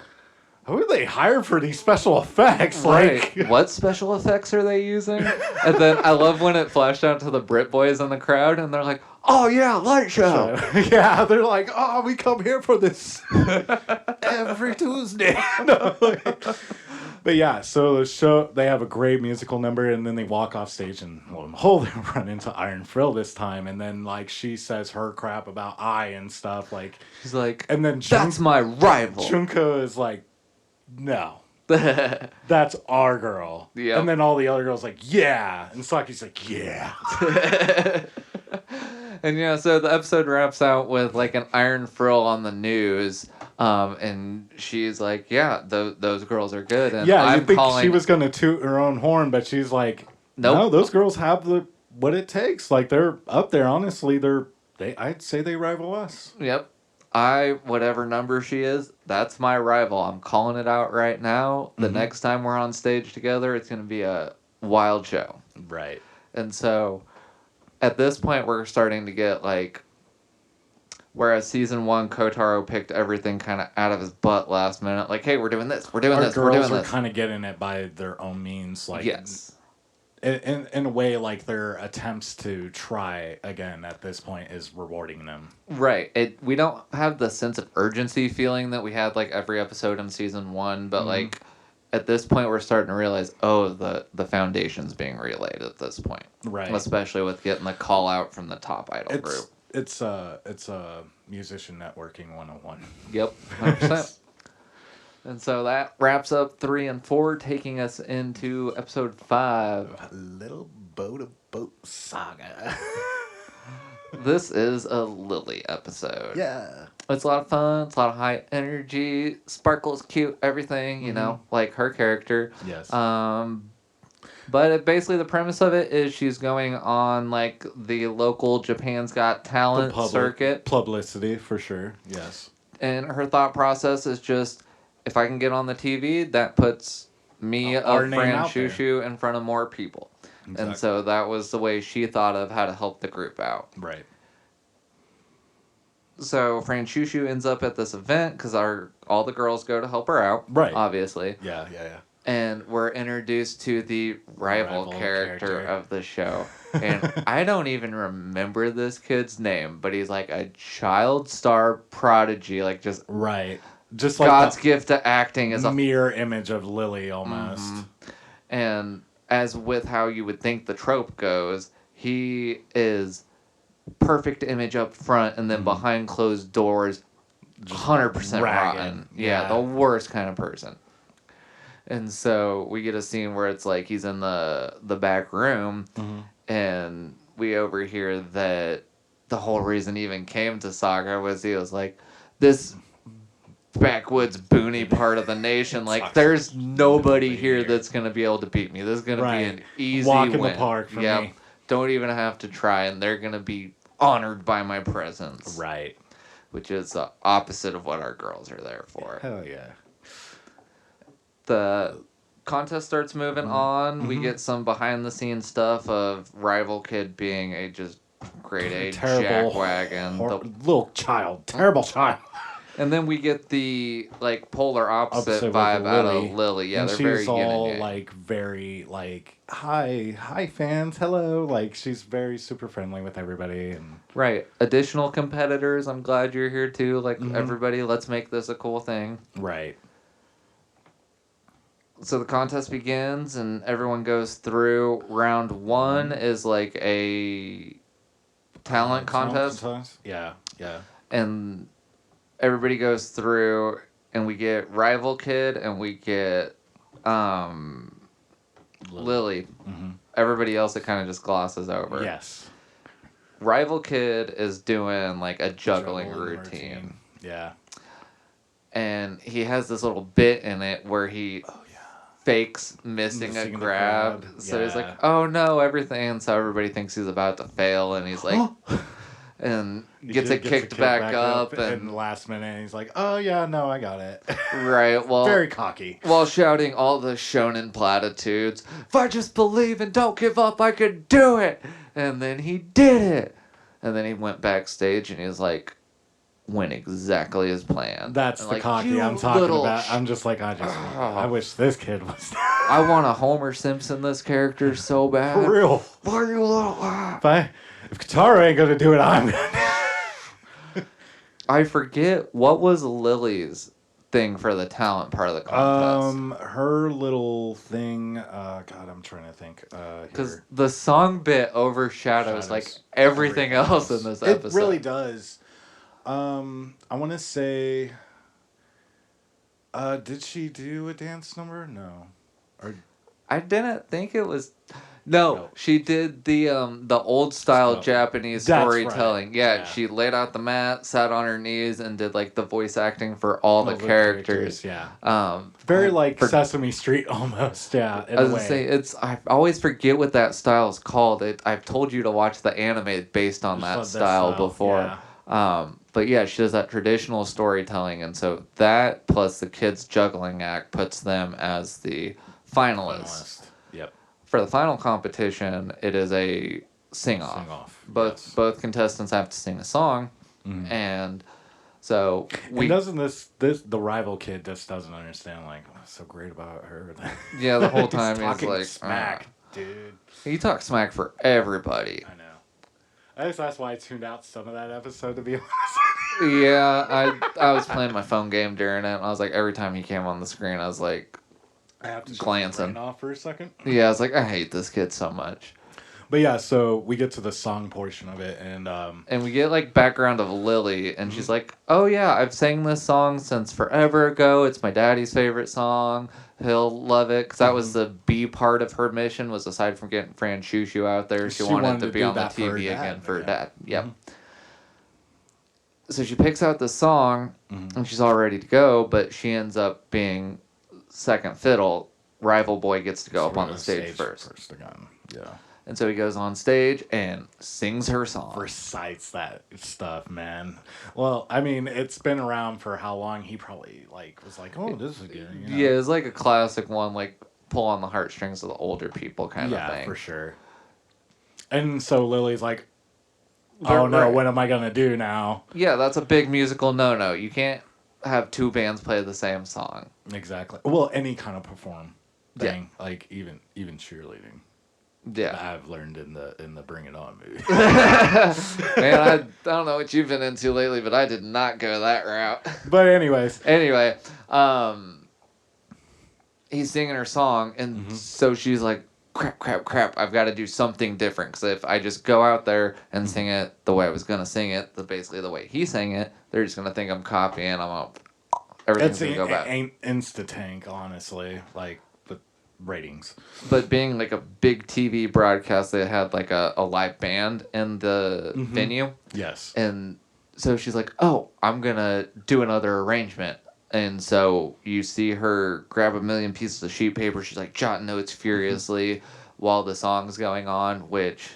who are they hired for these special effects? Right. Like, what special effects are they using? And then I love when it flashed out to the Brit boys in the crowd, and they're like, oh yeah, light show. Yeah, they're like, oh, we come here for this every Tuesday. But yeah, so the show, they have a great musical number, and then they walk off stage, and lo and behold, they run into Iron Frill this time, and then like she says her crap about and stuff, like she's like, and then that's my rival. Junko is like, no, that's our girl. Yep. And then all the other girls like, yeah, and Saki's like, yeah. And so the episode wraps out with like an Iron Frill on the news. And she's like, yeah, those girls are good. And you think she was going to toot her own horn, but she's like, nope. No, those girls have what it takes. Like, they're up there. Honestly, I'd say they rival us. Yep. Whatever number she is, that's my rival. I'm calling it out right now. The next time we're on stage together, it's going to be a wild show. Right. And so at this point, we're starting to get like, whereas season 1, Kotaro picked everything kind of out of his butt last minute. Like, hey, we're doing this. We're doing this. We're doing this. Girls are kind of getting it by their own means. Like, yes. In a way, like, their attempts to try again at this point is rewarding them. Right. We don't have the sense of urgency feeling that we had, like, every episode in season 1. But, like, at this point, we're starting to realize, the foundation's being relayed at this point. Right. Especially with getting the call out from the top idol group. It's a musician networking 101. Yep, 100%. And so that wraps up 3 and 4, taking us into episode 5. Little Boat Saga. This is a Lily episode. Yeah. It's a lot of fun. It's a lot of high energy. Sparkle's cute. Everything, you know, like her character. Yes. But basically, the premise of it is she's going on like the local Japan's Got Talent circuit. Publicity, for sure. Yes. And her thought process is just, if I can get on the TV, that puts me Our of name Fran out there. Shushu in front of more people. Exactly. And so that was the way she thought of how to help the group out. Right. So Fran Shushu ends up at this event because all the girls go to help her out. Right. Obviously. Yeah. And we're introduced to the rival character of the show. And I don't even remember this kid's name, but he's like a child star prodigy, like just right, just like God's gift to acting is a a mirror image of Lily almost. Mm-hmm. And as with how you would think the trope goes, he is perfect image up front, and then behind closed doors, 100% rotten. Yeah, the worst kind of person. And so we get a scene where it's like he's in the back room, and we overhear that the whole reason he even came to Saga was he was like, this backwoods boony part of the nation, like there's nobody here that's going to be able to beat me. This is going to be an easy walk in win. the park for me. Don't even have to try, and they're going to be honored by my presence. Right. Which is the opposite of what our girls are there for. Hell yeah. The contest starts moving on. We get some behind the scenes stuff of rival kid being a just grade A jackwagon. Little child. Terrible child. And then we get the like polar opposite vibe out of Lily. Yeah, and they're she's very all yin and yang. like very like hi fans, hello. Like she's very super friendly with everybody and right. Additional competitors. I'm glad you're here too. Like everybody, let's make this a cool thing. Right. So the contest begins and everyone goes through. Round one is like a talent contest. Yeah. And everybody goes through, and we get Rival Kid, and we get Lily. Everybody else, it kind of just glosses over. Yes. Rival Kid is doing like a juggling routine. Yeah. And he has this little bit in it where he fakes missing a grab. So he's like, oh no, everything. And so everybody thinks he's about to fail, and he's like... and gets it kicked back up, and in the last minute he's like, oh yeah, no, I got it. Right, well, very cocky, while shouting all the shonen platitudes, if I just believe and don't give up, I could do it. And then he did it, and then he went backstage and he was like, went exactly as planned. That's and the like, cocky I'm talking about. I'm just like, I wish this kid was I want to Homer Simpson this character so bad. For real. Why are you little if Katara ain't gonna do it, I'm gonna. I forget what was Lily's thing for the talent part of the contest. Her little thing. God, I'm trying to think. Because the song bit overshadows like everything else in this episode. It really does. I want to say. Did she do a dance number? No. Or I didn't think it was. No, she did the old style Japanese storytelling. Right. Yeah, she laid out the mat, sat on her knees, and did like the voice acting for all the characters. Yeah. Very like Sesame Street almost. Yeah. I was gonna say I always forget what that style is called. I've told you to watch the anime based on that style before. Yeah. But yeah, she does that traditional storytelling, and so that plus the kids juggling act puts them as the finalists. Yep. For the final competition, it is a sing-off. Both contestants have to sing a song, and so doesn't the rival kid just doesn't understand like what's so great about her? Yeah, the whole time he's like smack, dude. He talks smack for everybody. I know. I guess that's why I tuned out some of that episode, to be honest. Yeah, I was playing my phone game during it, and I was like, every time he came on the screen, I was like, I have to glancing off for a second. Yeah, I was like, I hate this kid so much. But yeah, so we get to the song portion of it, and we get like background of Lily, and she's like, oh yeah, I've sang this song since forever ago. It's my daddy's favorite song. He'll love it, because that was the B part of her mission, was aside from getting Fran Shushu out there, she wanted to be on the TV again for her dad. Yep. So she picks out the song, and she's all ready to go, but she ends up being second fiddle Rival Boy gets to go up on the stage first. Again. Yeah. And so he goes on stage and sings her song. Recites that stuff, man. Well, I mean, it's been around for how long? He probably was like, oh, this is good. You know? Yeah, it's like a classic one, like pull on the heartstrings of the older people kind of thing. Yeah, for sure. And so Lily's like, oh no, what am I gonna do now? Yeah, that's a big musical no-no. You can't have two bands play the same song. Exactly. Well, any kind of perform thing, like even cheerleading. Yeah, I've learned in the Bring It On movie. Man, I don't know what you've been into lately, but I did not go that route. But anyways, he's singing her song, and so she's like, crap, I've got to do something different, because if I just go out there and sing it the way I was going to sing it, basically the way he sang it, they're just going to think I'm copying, everything's going to go bad. Ain't insta-tank, honestly, like, the ratings. But being, like, a big TV broadcast, they had, like, a live band in the venue. Yes. And so she's like, oh, I'm going to do another arrangement. And so you see her grab a million pieces of sheet paper. She's like jotting notes furiously while the song's going on, which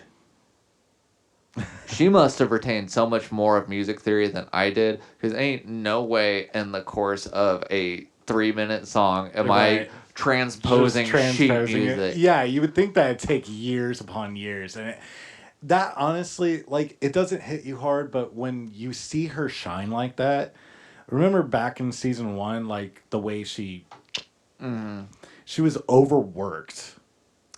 she must have retained so much more of music theory than I did, because ain't no way in the course of a 3-minute song am I transposing sheet music. Yeah, you would think that it'd take years upon years. And that honestly, like, it doesn't hit you hard, but when you see her shine like that, remember back in season 1, like, the way she was overworked.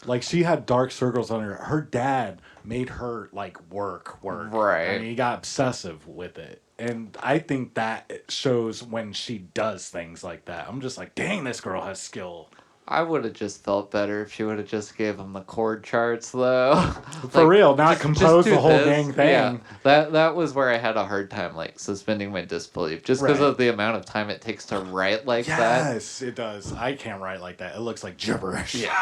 Like, she had dark circles on her. Her dad made her, like, work. Right. I mean, he got obsessive with it. And I think that shows when she does things like that. I'm just like, dang, this girl has skill. I would have just felt better if she would have just gave him the chord charts, though. For real, not compose the whole dang thing. Yeah, that was where I had a hard time, like, suspending my disbelief, just because of the amount of time it takes to write like that. Yes, it does. I can't write like that. It looks like gibberish. Yeah.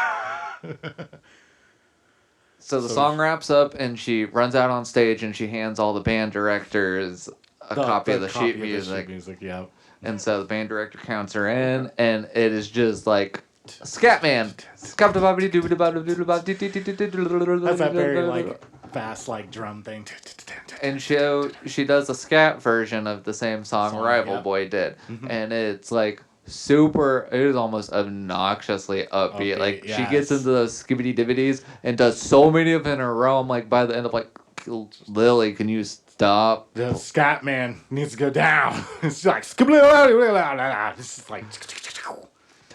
So the song wraps up, and she runs out on stage, and she hands all the band directors a copy of the sheet music. Yeah. And so the band director counts her in, and it is just like Scatman. That's that very like fast like drum thing. And she does a scat version of the same song Rival Boy did, and it's like super. It is almost obnoxiously upbeat. Like she gets into those skibbity divvities and does so many of them in a row. I'm like, by the end of like, Lily, can you stop? The Scatman needs to go down. It's like skibbity. This is like.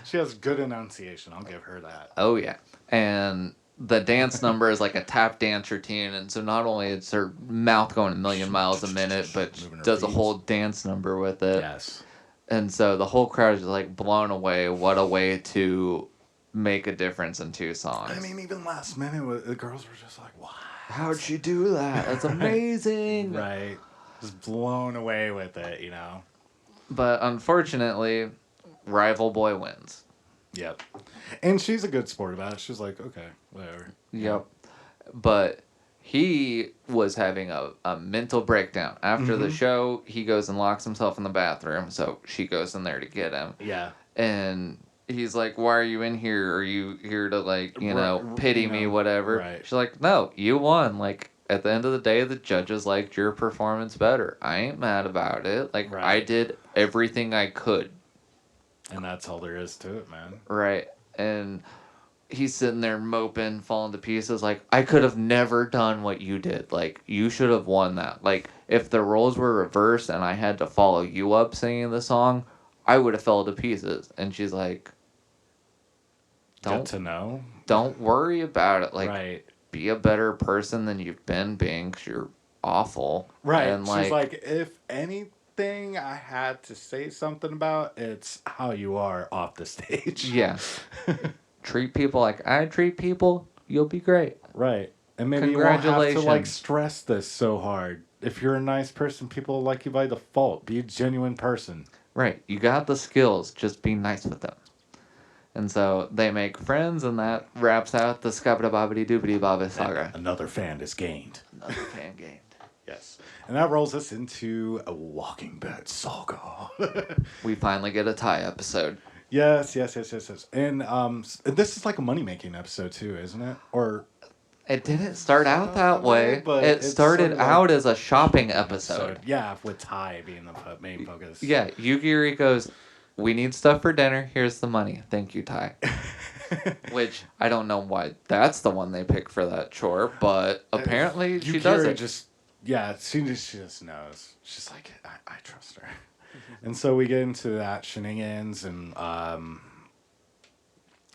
She has good enunciation. I'll give her that. Oh, yeah. And the dance number is like a tap dance routine. And so not only is her mouth going a million miles a minute, but does a whole dance number with it. Yes. And so the whole crowd is like blown away. What a way to make a difference in 2 songs. I mean, even last minute, the girls were just like, wow. How'd she do that? That's amazing. Right. Just blown away with it, you know. But unfortunately, Rival Boy wins. Yep. And she's a good sport about it. She's like, okay, whatever. Yep. But he was having a mental breakdown. After the show, he goes and locks himself in the bathroom. So she goes in there to get him. Yeah. And he's like, why are you in here? Are you here to, like, pity me, whatever? Right. She's like, no, you won. Like, at the end of the day, the judges liked your performance better. I ain't mad about it. Like, I did everything I could. And that's all there is to it, man. Right. And he's sitting there moping, falling to pieces. Like, I could have never done what you did. Like, you should have won that. Like, if the roles were reversed and I had to follow you up singing the song, I would have fell to pieces. And she's like, Good to know. Don't worry about it. Like, be a better person than you've been being, because you're awful. Right. And she's like, if anything I had to say something about, it's how you are off the stage. Yeah. Treat people like I treat people, you'll be great. Right. And maybe you won't have to like stress this so hard. If you're a nice person, people will like you by default. Be a genuine person. Right. You got the skills. Just be nice with them. And so they make friends, and that wraps out the Skabada-Bobbity-Doobity-Baba saga. Another fan is gained. Another fan gained. Yes. And that rolls us into a Walking Dead saga. We finally get a tie episode. Yes. And this is like a money making episode too, isn't it? Or It didn't start out that way. but It it's started sort of like out as a shopping episode. Yeah, with Tai being the main focus. Yeah, Yugiri goes, "We need stuff for dinner. Here's the money. Thank you, Tai." Which I don't know why that's the one they pick for that chore, but apparently she does it. She just knows. She's like, I trust her. And so we get into that shenanigans and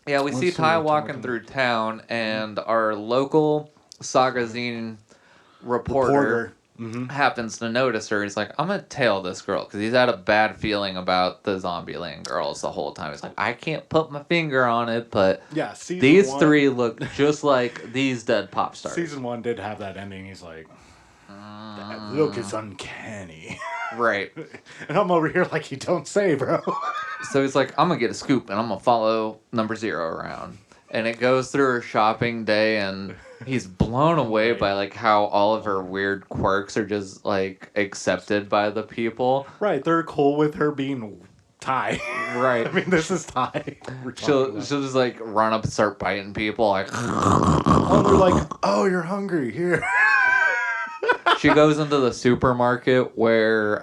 yeah, we see Tai walking through town, and our local Sagazine reporter happens to notice her. He's like, I'm going to tail this girl, because he's had a bad feeling about the Zombieland girls the whole time. He's like, I can't put my finger on it, but these three look just like these dead pop stars. Season 1 did have that ending. He's like, that look is uncanny. Right. And I'm over here like, you don't say, bro. So he's like, I'm going to get a scoop, and I'm going to follow number 0 around. And it goes through her shopping day, and he's blown away by like how all of her weird quirks are just like accepted by the people. Right. They're cool with her being Tai. Right. I mean, this is Tai. She'll just like run up and start biting people. Like, oh, they're like, oh, you're hungry. Here. She goes into the supermarket where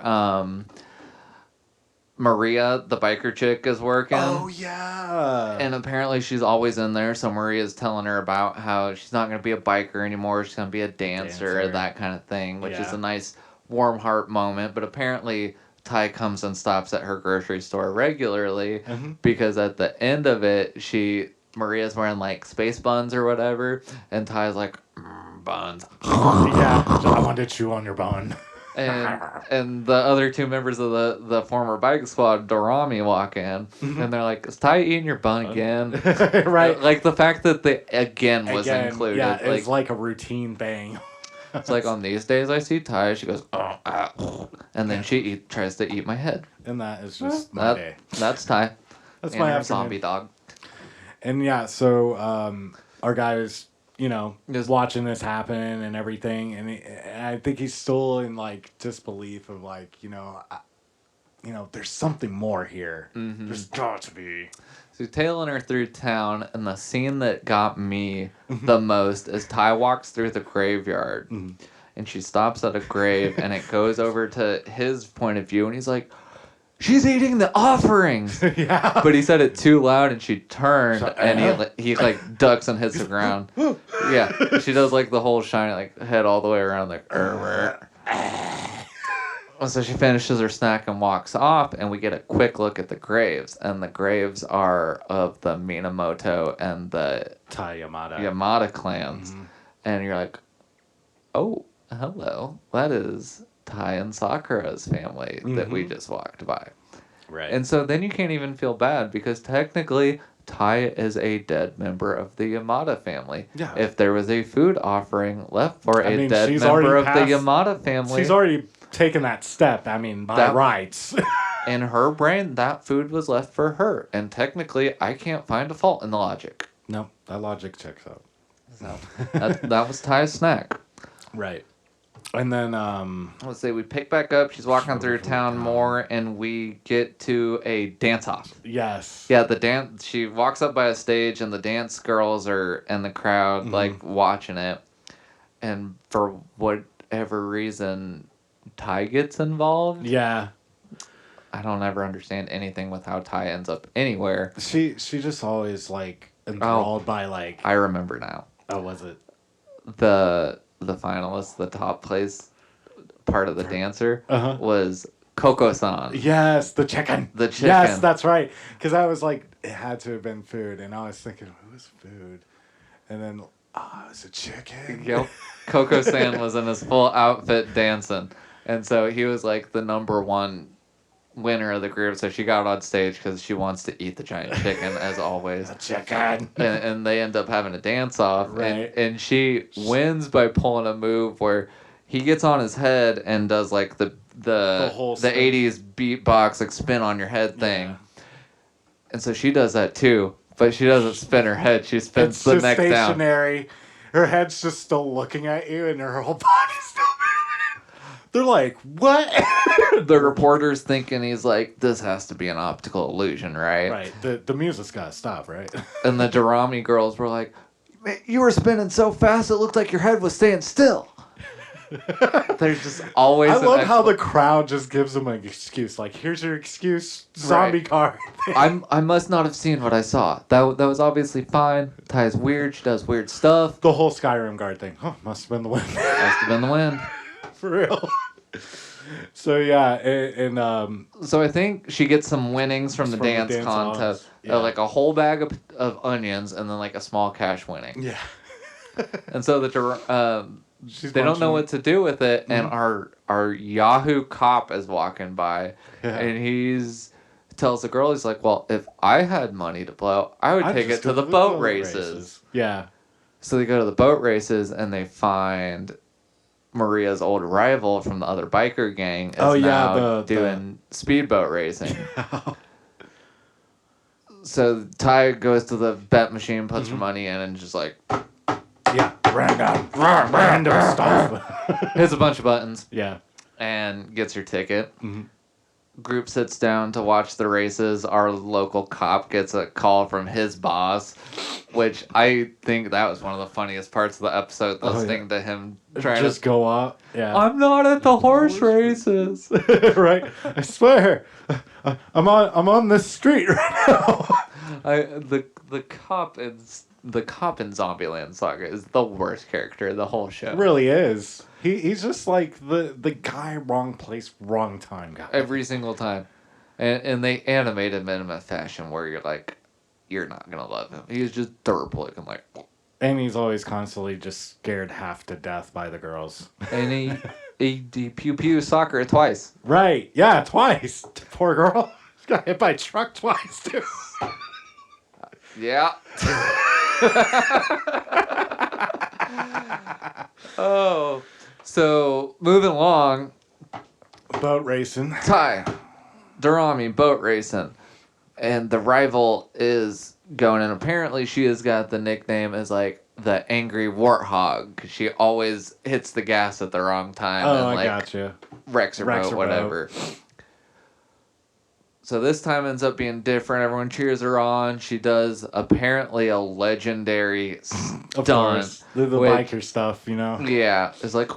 Maria, the biker chick, is working. Oh, yeah. And apparently she's always in there, so Maria's telling her about how she's not going to be a biker anymore, she's going to be a dancer, that kind of thing, which is a nice warm heart moment. But apparently Tai comes and stops at her grocery store regularly because at the end of it, Maria's wearing like space buns or whatever, and Tai's like, buns. Yeah, I want to chew on your bun. And the other two members of the former bike squad, Dorami, walk in, and they're like, "Is Tai eating your bun again?" Right. Like the fact that the again was included. Yeah, it's like a routine thing. It's like, on these days I see Tai, she goes, oh, and then she tries to eat my head. And that is just my day. That's Tai. That's and my her afternoon. zombie dog. And yeah, so our guys, just watching this happen and everything, and I think he's still in like disbelief of like, there's something more here. There's got to be. So tailing her through town, and the scene that got me the most is Tai walks through the graveyard, and she stops at a grave, and it goes over to his point of view, and he's like, "She's eating the offerings." Yeah. But he said it too loud, and she turned, and he like ducks and hits the ground. Yeah, she does like the whole shiny like head all the way around like. So she finishes her snack and walks off, and we get a quick look at the graves, and the graves are of the Minamoto and the Tai Yamada clans, and you're like, oh, hello, that is Tai and Sakura's family that we just walked by. Right. And so then you can't even feel bad, because technically Tai is a dead member of the Yamada family. Yeah. If there was a food offering left for a dead member of the Yamada family, she's already taken that step. I mean, by rights. In her brain, that food was left for her, and technically, I can't find a fault in the logic. No, that logic checks out. So that was Tai's snack. Right. And then let's see, we pick back up. She's walking through town more, and we get to a dance off. Yes. Yeah, the dance. She walks up by a stage, and the dance girls are in the crowd, like watching it. And for whatever reason, Tai gets involved. Yeah. I don't ever understand anything with how Tai ends up anywhere. She just always like enthralled by like. I remember now. Oh, was it? The finalist, the top place part of the dancer was Coco-san. Yes, the chicken. The chicken. Yes, that's right. Because I was like, it had to have been food, and I was thinking, who's food? And then, it's a chicken. Yep. Coco-san was in his full outfit dancing, and so he was like the number one winner of the group. So she got on stage because she wants to eat the giant chicken, as always. The chicken. And they end up having a dance off, right. and she wins by pulling a move where he gets on his head and does like the 80s beatbox like spin on your head thing. Yeah. And so she does that too, but she doesn't spin her head. She spins the neck down. It's stationary. Her head's just still looking at you, and her whole body's still moving. They're like, what? The reporter's thinking he's like, this has to be an optical illusion, right? Right. The music's got to stop, right? And the Dorami girls were like, you were spinning so fast it looked like your head was staying still. There's just always I love how the crowd just gives them an excuse. Like, here's your excuse, zombie card. I must not have seen what I saw. That was obviously fine. Ty's weird. She does weird stuff. The whole Skyrim guard thing. Oh, must have been the wind. Must have been the wind. For real. So, yeah. And so I think she gets some winnings from the dance contest. Yeah. Like a whole bag of onions and then like a small cash winning. Yeah. And so they don't know what to do with it, and our Yahoo cop is walking by, and tells the girl, he's like, well, if I had money to blow, I would take it to the boat races. Yeah. So they go to the boat races, and they find Maria's old rival from the other biker gang is doing speedboat racing. Yeah. So Ty goes to the bet machine, puts her money in, and just like... Yeah, random stuff. Hits a bunch of buttons. Yeah. And gets her ticket. Mm-hmm. Group sits down to watch the races. Our local cop gets a call from his boss, which I think that was one of the funniest parts of the episode, listening to him trying to... Just go up. Yeah. I'm not at the horse races. Right. I swear. I'm on this street right now. The cop is... The cop in Zombieland Saga is the worst character of the whole show. It really is. He's just like the guy, wrong place, wrong time guy. Every single time. And they animate him in a fashion where you're like, you're not going to love him. He's just derp looking like... And he's always constantly just scared half to death by the girls. And he pew soccer twice. Right. Yeah, twice. Poor girl. She got hit by a truck twice, too. Yeah. Oh, so moving along. Boat racing. Ty, Dorami, boat racing, and the rival is going. And apparently, she has got the nickname as like the angry warthog because she always hits the gas at the wrong time. Oh, and, like, I gotcha. Wrecks her boat, whatever. So this time ends up being different. Everyone cheers her on. She does apparently a legendary stunt. Of course. The biker stuff, you know? Yeah. It's like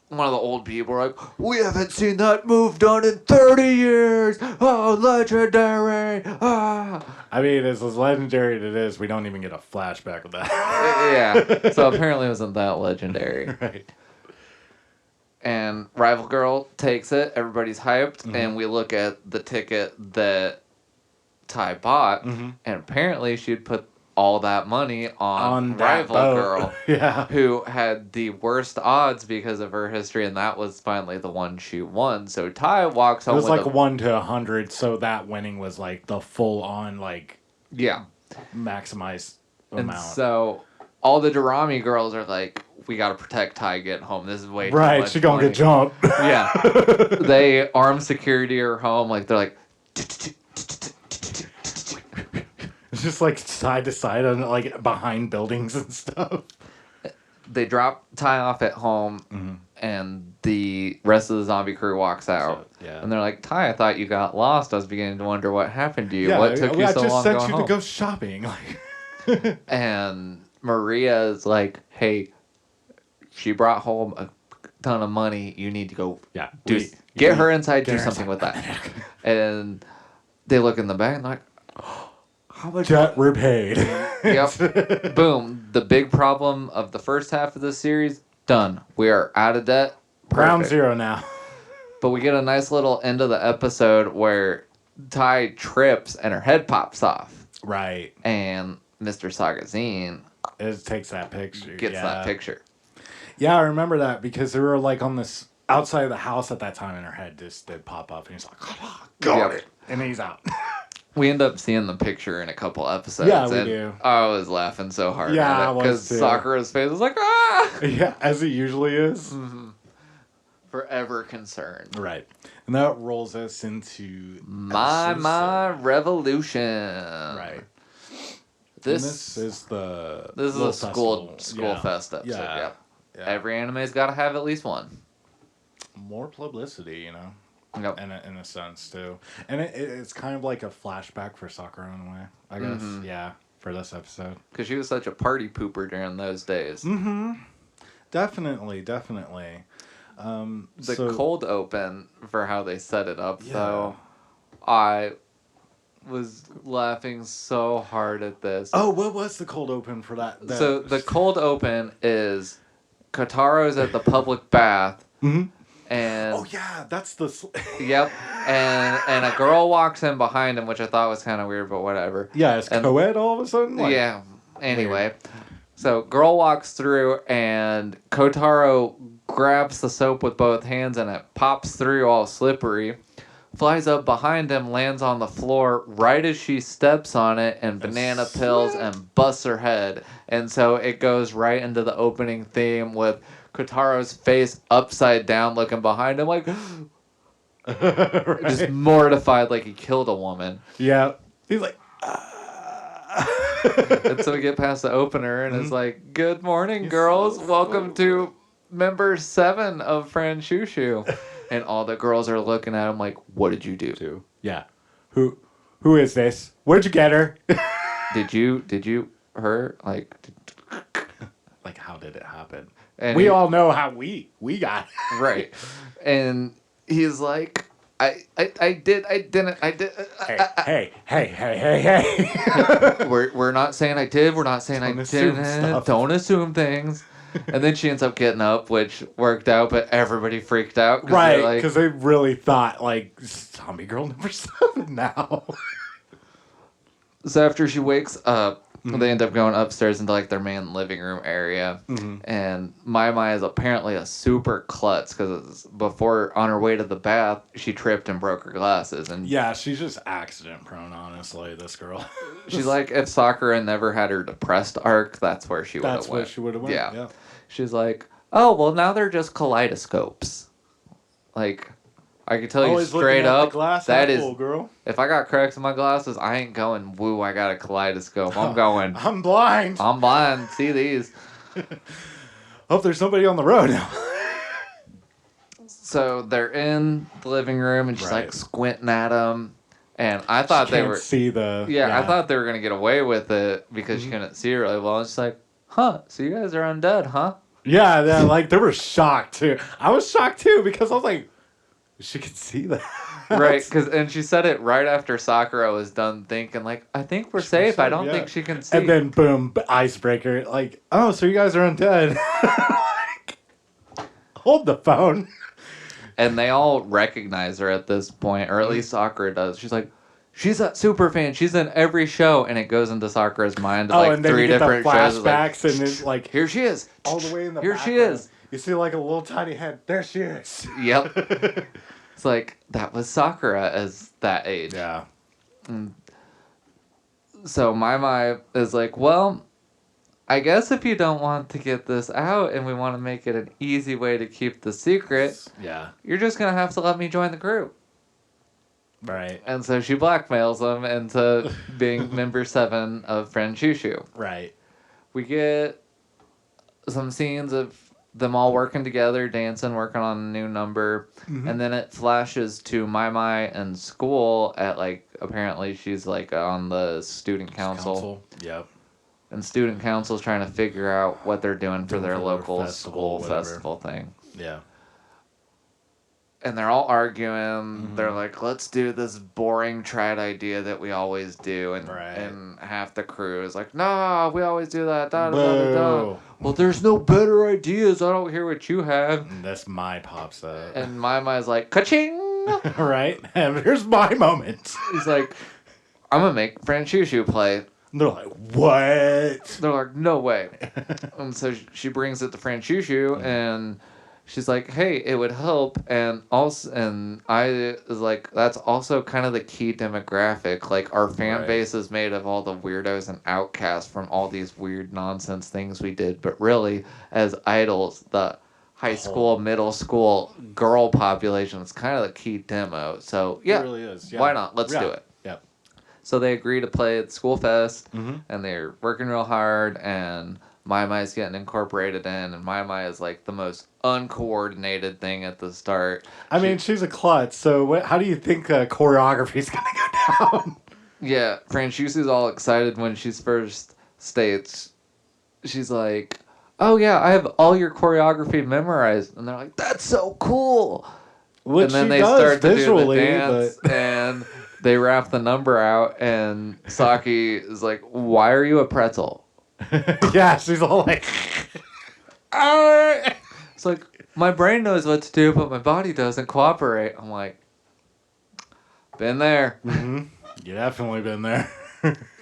one of the old people are like, we haven't seen that move done in 30 years. Oh, legendary. Ah. I mean, as legendary as it is, we don't even get a flashback of that. Yeah. So apparently it wasn't that legendary. Right. And Rival Girl takes it. Everybody's hyped. And we look at the ticket that Ty bought. And apparently she'd put all that money on Rival Girl. Yeah. Who had the worst odds because of her history. And that was finally the one she won. So Ty walks home with... It was like 1 to 100. So that winning was like the full on, like... Yeah. Maximized amount. And so all the Dorami girls are like... We gotta protect Ty getting home. This is way too right. much She gonna money. get jumped. Yeah, they arm security her home. Like they're like, it's just like side to side on like behind buildings and stuff. They drop Ty off at home, and the rest of the zombie crew walks out. So, yeah. And they're like, Ty, I thought you got lost. I was beginning to wonder what happened to you. Yeah, What took you so long to go home? I just sent you to go shopping. And Maria is like, hey. She brought home a ton of money. You need to go get her inside, do something with that. And they look in the bag and they're like, how much? Debt repaid. Yep. Boom. The big problem of the first half of this series, done. We are out of debt. Ground zero now. But we get a nice little end of the episode where Ty trips and her head pops off. Right. And Mr. Sagazine takes that picture. Gets that picture. Yeah, I remember that because they were like on this outside of the house at that time, and her head just did pop up, and he's like, got it, and he's out. We end up seeing the picture in a couple episodes. Yeah, we do. I was laughing so hard at it because Sakura's face was like, ah! Yeah, as it usually is. Mm-hmm. Forever concerned. Right. And that rolls us into... My Revolution. Right. This is a school fest episode. Yeah. Every anime's got to have at least one. more publicity, you know. Yep. In a sense too, and it's kind of like a flashback for Sakura in a way, I guess. Mm-hmm. Yeah, for this episode. Because she was such a party pooper during those days. Mm-hmm. Definitely. The cold open for how they set it up, though, I was laughing so hard at this. Oh, what was the cold open for that? So the cold open is Kotaro's at the public bath. Mm-hmm. And oh yeah, that's the. Yep, and a girl walks in behind him, which I thought was kind of weird, but whatever. Yeah, it's co-ed all of a sudden. Like, yeah. Anyway, so girl walks through, and Kotaro grabs the soap with both hands, and it pops through all slippery. Flies up behind him, lands on the floor right as she steps on it, and banana pills and busts her head. And so it goes right into the opening theme with Kotaro's face upside down looking behind him like right. Just mortified like he killed a woman. Yeah. He's like And so we get past the opener and it's like, good morning, girls. Welcome to member 7 of Franchushu. And all the girls are looking at him like, what did you do? Yeah. Who is this? Where'd you get her? Did you her? Like how did it happen? And we all know how we got it. Right. And he's like, I did. Hey. We're not saying I did. We're not saying I didn't. Don't assume things. And then she ends up getting up, which worked out, but everybody freaked out. Right, because they really thought, zombie girl number 7 now. So after she wakes up, they end up going upstairs into, their main living room area. Mm-hmm. And Mai is apparently a super klutz, because before, on her way to the bath, she tripped and broke her glasses. And yeah, she's just accident prone, honestly, this girl. She's like, if Sakura never had her depressed arc, that's where she would have went. That's where she would have went, yeah. She's like, oh, well, now they're just kaleidoscopes. I can tell you straight up, that is, girl. If I got cracks in my glasses, I ain't going, woo, I got a kaleidoscope. I'm going, I'm blind. See these. Hope there's somebody on the road now. So they're in the living room, and she's squinting at them. And I thought they were see the. Yeah, I thought they were gonna get away with it because she couldn't see really well. And she's like, huh? So you guys are undead, huh? Yeah, they were shocked too. I was shocked too because I was like, she could see that. Right, and she said it right after Sakura was done thinking, I think we're safe. I don't think she can see. And then boom, icebreaker. Oh, so you guys are undead. Hold the phone. And they all recognize her at this point, or at least Sakura does. She's like, she's a super fan. She's in every show, and it goes into Sakura's mind of and then 3 different flashbacks, shows. And it's here she is, all the way in the here background. She is. You see a little tiny head. There she is. Yep. It's like that was Sakura as that age. Yeah. And so Mai is like, well, I guess if you don't want to get this out and we want to make it an easy way to keep the secret, you're just going to have to let me join the group. Right. And so she blackmails them into being member 7 of Franchushu. Right. We get some scenes of them all working together, dancing, working on a new number. Mm-hmm. And then it flashes to Mai in school at, apparently she's, on the student council. Yep. And student council's trying to figure out what they're doing for their local school festival thing. Yeah. And they're all arguing. Mm-hmm. They're like, let's do this boring trad idea that we always do. And half the crew is like, no, we always do that. Da, da, da, da, da. Well, there's no better ideas. I don't hear what you have. And that's my pops up. And Mai's like, ka-ching! Right? And here's my moment. He's like, I'm going to make Franchushu play. And they're like, what? They're like, no way. And so she brings it to Franchushu, and she's like, hey, it would help. And I was like, that's also kind of the key demographic. Our fan base is made of all the weirdos and outcasts from all these weird nonsense things we did. But really, as idols, the high school, middle school girl population is kind of the key demo. So, yeah, it really is. Yeah. Why not? Let's do it. Yep. So they agree to play at School Fest, and they're working real hard, and Mai Mai's getting incorporated in, and Mai Mai is like the most uncoordinated thing at the start. I mean, she's a klutz, so how do you think choreography's gonna go down? Yeah, Francesca's all excited when she's first states. She's like, "Oh yeah, I have all your choreography memorized," and they're like, "That's so cool." Which and then she they does start to do the visually, dance, but and they rap the number out, and Saki is like, "Why are you a pretzel?" yeah, she's all like, "Ah." It's like, my brain knows what to do, but my body doesn't cooperate. I'm like, been there. Mm-hmm. You definitely been there.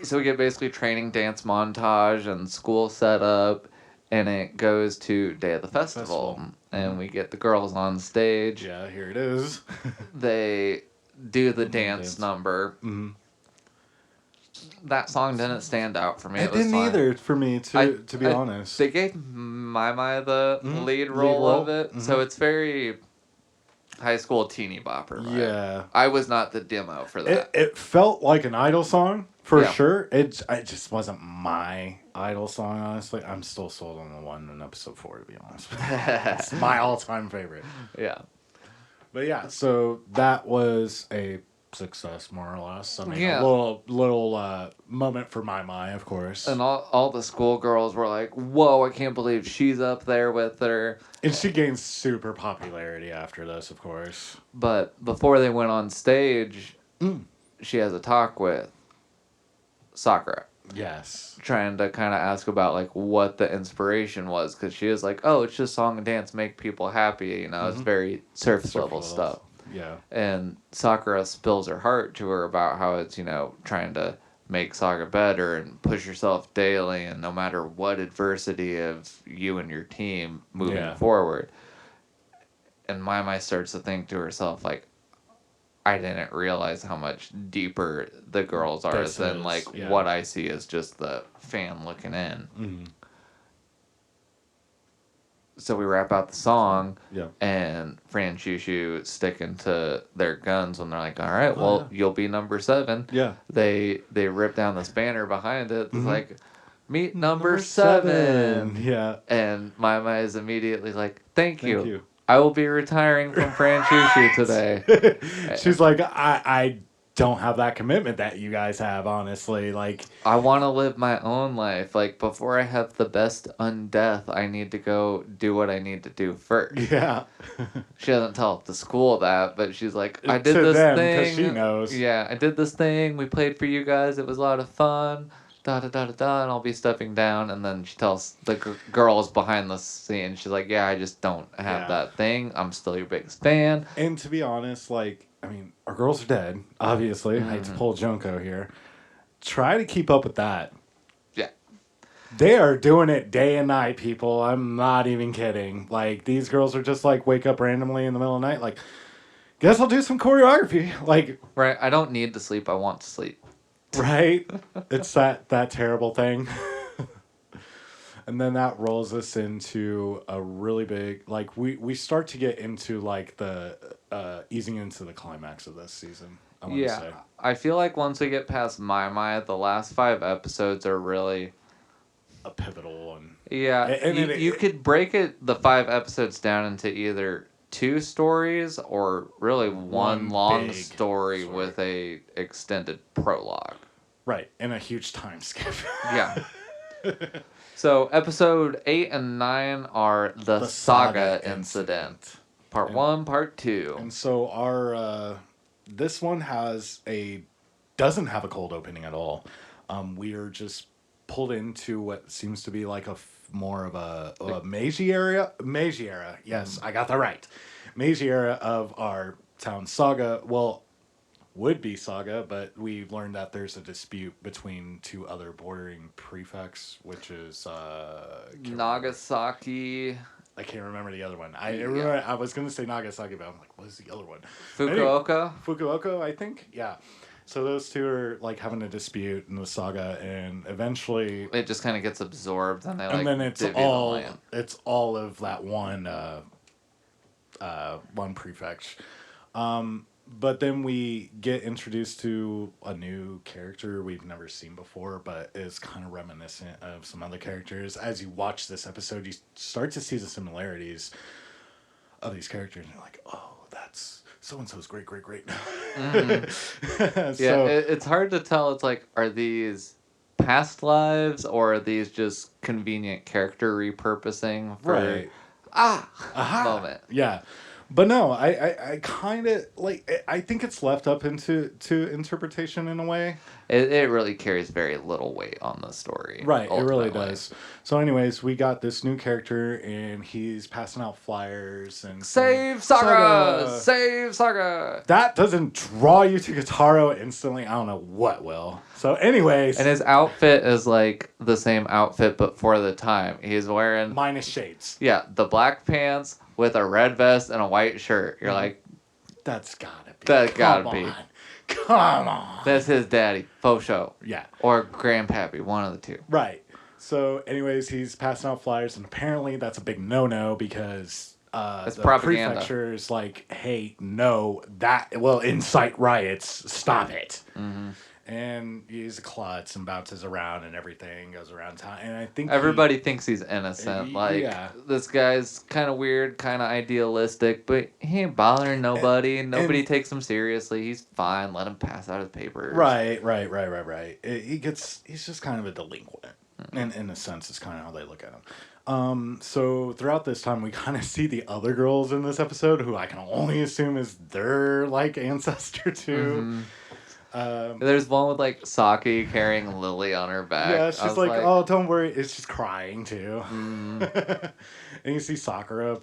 So we get basically training dance montage and school setup, and it goes to day of the festival. And we get the girls on stage. Yeah, here it is. They do the dance number. Mm-hmm. That song didn't stand out for me. It didn't either for me, to be honest. They gave Mai Mai the lead role of it, so it's very high school teeny bopper. Right? Yeah. I was not the demo for that. It felt like an Idol song, for sure. It just wasn't my Idol song, honestly. I'm still sold on the one in episode 4, to be honest. It's my all-time favorite. Yeah. But yeah, so that was a success, more or less. I mean, Yeah. a little moment for my, of course. And all the schoolgirls were like, "Whoa, I can't believe she's up there with her." And she gained super popularity after this, of course. But before they went on stage, she has a talk with Sakura. Yes. Trying to kind of ask about like what the inspiration was, because she was like, "Oh, it's just song and dance make people happy, you know, it's very surface level stuff." Yeah. And Sakura spills her heart to her about how it's, you know, trying to make Saga better and push yourself daily, and no matter what adversity of you and your team moving forward. And Mai Mai starts to think to herself, like, I didn't realize how much deeper the girls are than like what I see as just the fan looking in. Mm-hmm. So we wrap out the song, and Fran Shushu sticking to their guns when they're like, "All right, well, you'll be number 7." Yeah. They rip down this banner behind it. It's like, "Meet number 7." Yeah. And Mai Mai is immediately like, Thank you. I will be retiring from Fran Shushu today." She's like, I don't have that commitment that you guys have, honestly. Like, I want to live my own life. Like, before I have the best undeath, I need to go do what I need to do first. Yeah. She doesn't tell the school that, but she's like, I did To this them, thing. 'cause she knows. Yeah, I did this thing. We played for you guys. It was a lot of fun. Da da da da da. And I'll be stepping down. And then she tells the girls behind the scene, she's like, yeah, I just don't have that thing. I'm still your biggest fan. And to be honest, like, I mean, our girls are dead, obviously. I hate to pull Junko here. Try to keep up with that. Yeah. They are doing it day and night, people. I'm not even kidding. Like, these girls are just, like, wake up randomly in the middle of the night, like, guess I'll do some choreography. Like, right. I don't need to sleep. I want to sleep. Right? It's that terrible thing. And then that rolls us into a really big, like, we start to get into, like, the easing into the climax of this season, I want to say. I feel like once we get past Mai Mai, the last 5 episodes are really a pivotal one. Yeah, and you could break the 5 episodes down into either 2 stories or really one long story with a extended prologue. Right, and a huge time skip. Yeah. So episode 8 and 9 are the Saga incident. Part 1, Part 2. And so our this one doesn't have a cold opening at all. We are just pulled into what seems to be like more of a Meiji era. Meiji era, yes, I got that right. Meiji era of our town Saga. Well, would be Saga, but we've learned that there's a dispute between 2 other bordering prefects, which is Nagasaki. I can't remember the other one. I remember I was going to say Nagasaki, but I'm like, what is the other one? Fukuoka? Anyway, Fukuoka, I think. Yeah. So those 2 are like having a dispute in the Saga, and eventually it just kind of gets absorbed, and then it's all of that one one prefect. But then we get introduced to a new character we've never seen before, but is kind of reminiscent of some other characters. As you watch this episode, you start to see the similarities of these characters, and you're like, oh, that's so and so's great. Mm-hmm. So, it's hard to tell. It's like, are these past lives or are these just convenient character repurposing for right. moment? Yeah. But no, I kind of like. I think it's left up to interpretation in a way. It really carries very little weight on the story. Right, ultimately. it really does. So, anyways, we got this new character, and he's passing out flyers and saying, Save Saga! Save Saga! That doesn't draw you to Guitaro instantly. I don't know what will. So, anyways, And his outfit is like the same outfit, but for the time. He's wearing minus shades. Yeah, the black pants with a red vest and a white shirt. You're like, that's gotta be. That gotta be. Come on. That's his daddy, faux show. Yeah. Or grandpappy, one of the two. Right. So, anyways, he's passing out flyers, and apparently that's a big no-no because It's the propaganda. prefecture is like, hey, no, that will incite riots. Stop it. Mm-hmm. And he's a klutz and bounces around and everything, goes around town. And I think Everybody thinks he's innocent. Like, this guy's kind of weird, kind of idealistic, but he ain't bothering nobody. Nobody takes him seriously. He's fine. Let him pass out his papers. Right. He's just kind of a delinquent. And in a sense, it's kind of how they look at him. So throughout this time, we kind of see the other girls in this episode, who I can only assume is their like ancestor too. Mm-hmm. There's one with like Saki carrying Lily on her back. Yeah, she's like, oh, don't worry. It's just crying too. Mm. And you see Sakura,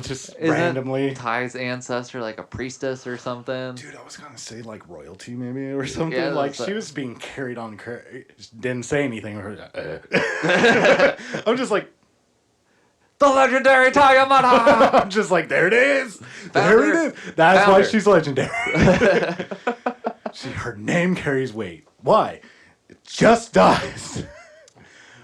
just Isn't randomly. Ty's ancestor like a priestess or something? Dude, I was going to say like royalty maybe or something. Yeah, like she was being carried on. Didn't say anything. I'm just like, the legendary Tagamata! I'm just like, there it is. There it is. That's why she's legendary. Her name carries weight. Why? It just does.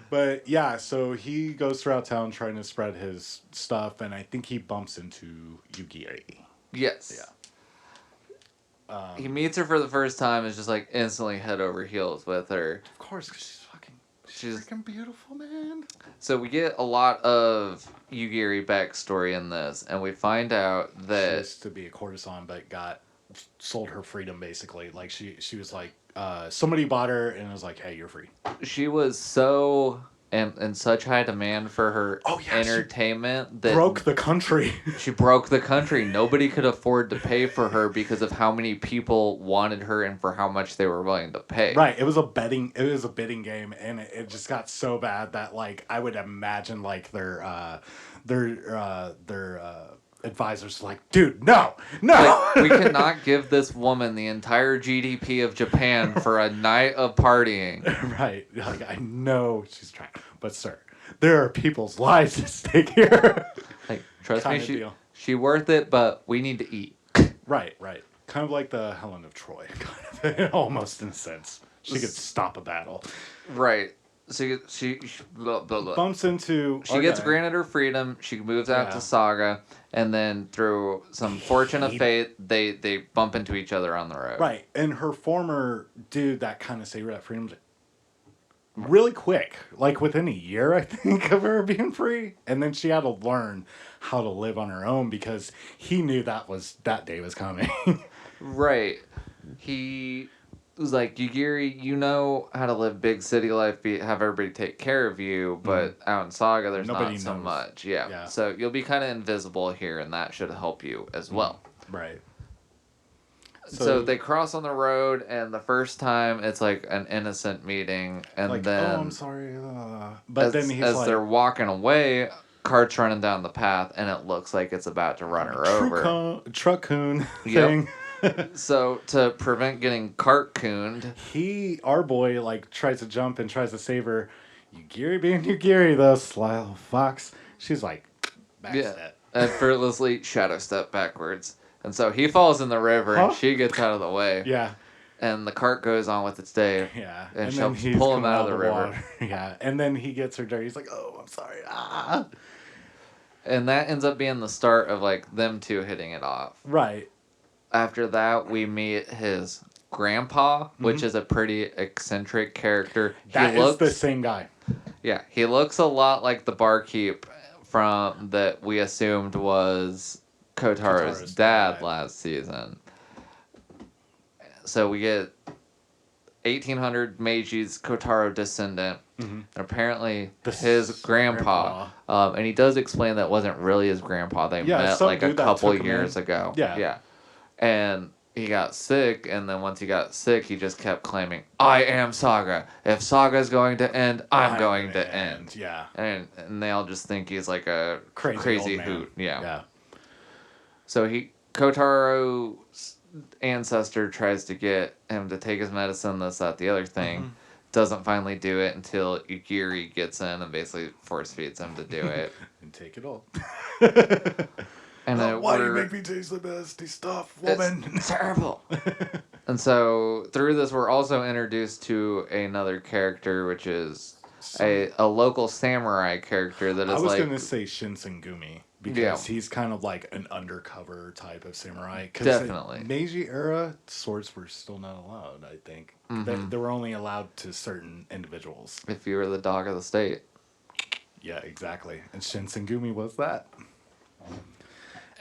But yeah, so he goes throughout town trying to spread his stuff, and I think he bumps into Yugiri. Yes. Yeah. He meets her for the first time, is just like instantly head over heels with her. Of course, because she's freaking beautiful, man. So we get a lot of Yugiri backstory in this, and we find out that she used to be a courtesan, but sold her freedom basically. Like she was like somebody bought her and was like, hey, you're free. She was so in such high demand for her entertainment that broke the country. She broke the country. Nobody could afford to pay for her because of how many people wanted her and for how much they were willing to pay. Right. It was a bidding game, and it just got so bad that like I would imagine like their advisors like, dude, no. Like, we cannot give this woman the entire GDP of Japan for a night of partying. Right. Like, I know she's trying, but sir, there are people's lives at stake here. Like, trust me, she worth it, but we need to eat. Right. Kind of like the Helen of Troy, kind of, almost in a sense. She could stop a battle. Right. So she blah, blah, blah. Bumps into... She gets granted her freedom. She moves out to Saga. And then through some fortune of fate, they bump into each other on the road. Right. And her former dude that kind of saved her that freedom really quick. Like within a year, I think, of her being free. And then she had to learn how to live on her own because he knew that day was coming. Right. He... It was like, Yugiri, you know how to live big city life, have everybody take care of you, but out in Saga, there's nobody not so knows. Much. Yeah. So you'll be kind of invisible here, and that should help you as well. Right. So they cross on the road, and the first time, it's like an innocent meeting, and like, then... oh, I'm sorry. But then he's as they're walking away, cart's running down the path, and it looks like it's about to run her over. Truck-coon thing. So to prevent getting cart-cooned, our boy like tries to jump and tries to save her. Yugiri being Yugiri, the sly little fox. She's like, backstep. Effortlessly shadow step backwards, and so he falls in the river, and she gets out of the way. Yeah. And the cart goes on with its day. Yeah. And she'll pull him out of the river. Water. Yeah. And then he gets her dirty. He's like, oh, I'm sorry. Ah. And that ends up being the start of like them two hitting it off. Right. After that, we meet his grandpa, which is a pretty eccentric character. That is the same guy. Yeah, he looks a lot like the barkeep from that we assumed was Kotaro's dad last season. So we get 1800 Meiji's Kotaro descendant, and apparently his grandpa. And he does explain that wasn't really his grandpa. They met like a couple years ago. Yeah. And he got sick, and then once he got sick, he just kept claiming, I am Saga. If Saga's going to end, I'm going to end. Yeah. And they all just think he's like a crazy hoot. Yeah. So Kotaro's ancestor tries to get him to take his medicine, this, that, the other thing. Doesn't finally do it until Yugiri gets in and basically force feeds him to do it. And take it all. And why do you make me taste the nasty stuff, woman? It's terrible. And so through this, we're also introduced to another character, which is a local samurai character that is like... I was going to say Shinsengumi, because he's kind of like an undercover type of samurai. Definitely. In Meiji era, swords were still not allowed, I think. They were only allowed to certain individuals. If you were the dog of the state. Yeah, exactly. And Shinsengumi was that.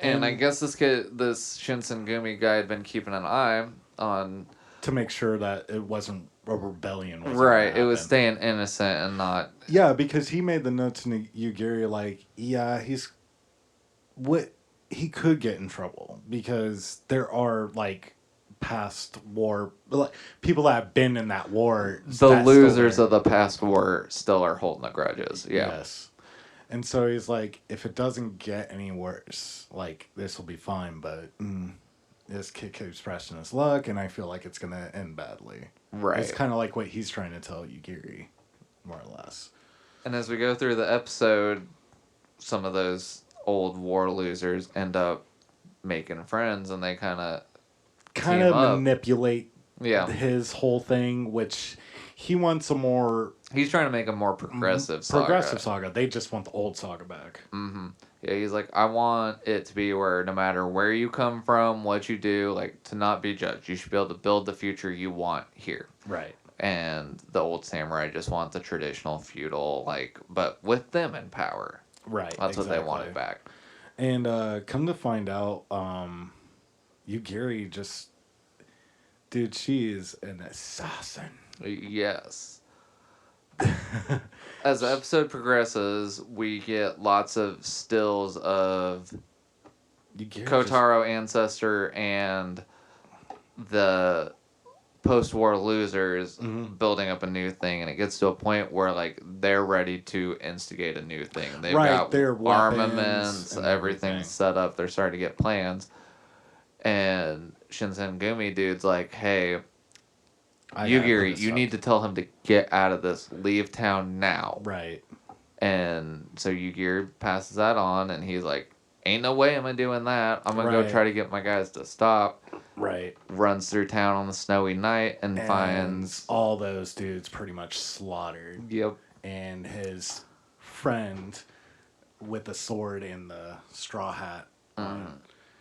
And I guess this Shinsengumi guy had been keeping an eye on... To make sure that it wasn't a rebellion. Right, it was staying innocent and not... Yeah, because he made the note to Yugiri, like, yeah, he could get in trouble. Because there are, like, past war... Like, people that have been in that war... The losers of the past war still are holding the grudges, yeah. Yes. And so he's like, if it doesn't get any worse, like, this will be fine, but this kid keeps pressing his luck, and I feel like it's going to end badly. Right. It's kind of like what he's trying to tell Yugiri, more or less. And as we go through the episode, some of those old war losers end up making friends, and they kind of manipulate his whole thing, which he wants a more... He's trying to make a more progressive saga. They just want the old saga back. Yeah, he's like, I want it to be where no matter where you come from, what you do, like, to not be judged. You should be able to build the future you want here. Right. And the old samurai just want the traditional feudal, like, but with them in power. Right. That's what they wanted back. And come to find out, Yugiri just... Dude, she is an assassin. Yes. As the episode progresses, we get lots of stills of Kotaro ancestor and the post-war losers building up a new thing, and it gets to a point where like they're ready to instigate a new thing. They've got their armaments, everything's set up. They're starting to get plans, and Shinsengumi dude's like, "Hey, Yugiri, you need to tell him to get out of this. Leave town now." Right. And so Yugiri passes that on, and he's like, ain't no way am I doing that. I'm going to go try to get my guys to stop. Right. Runs through town on the snowy night and finds... all those dudes pretty much slaughtered. Yep. And his friend with the sword and the straw hat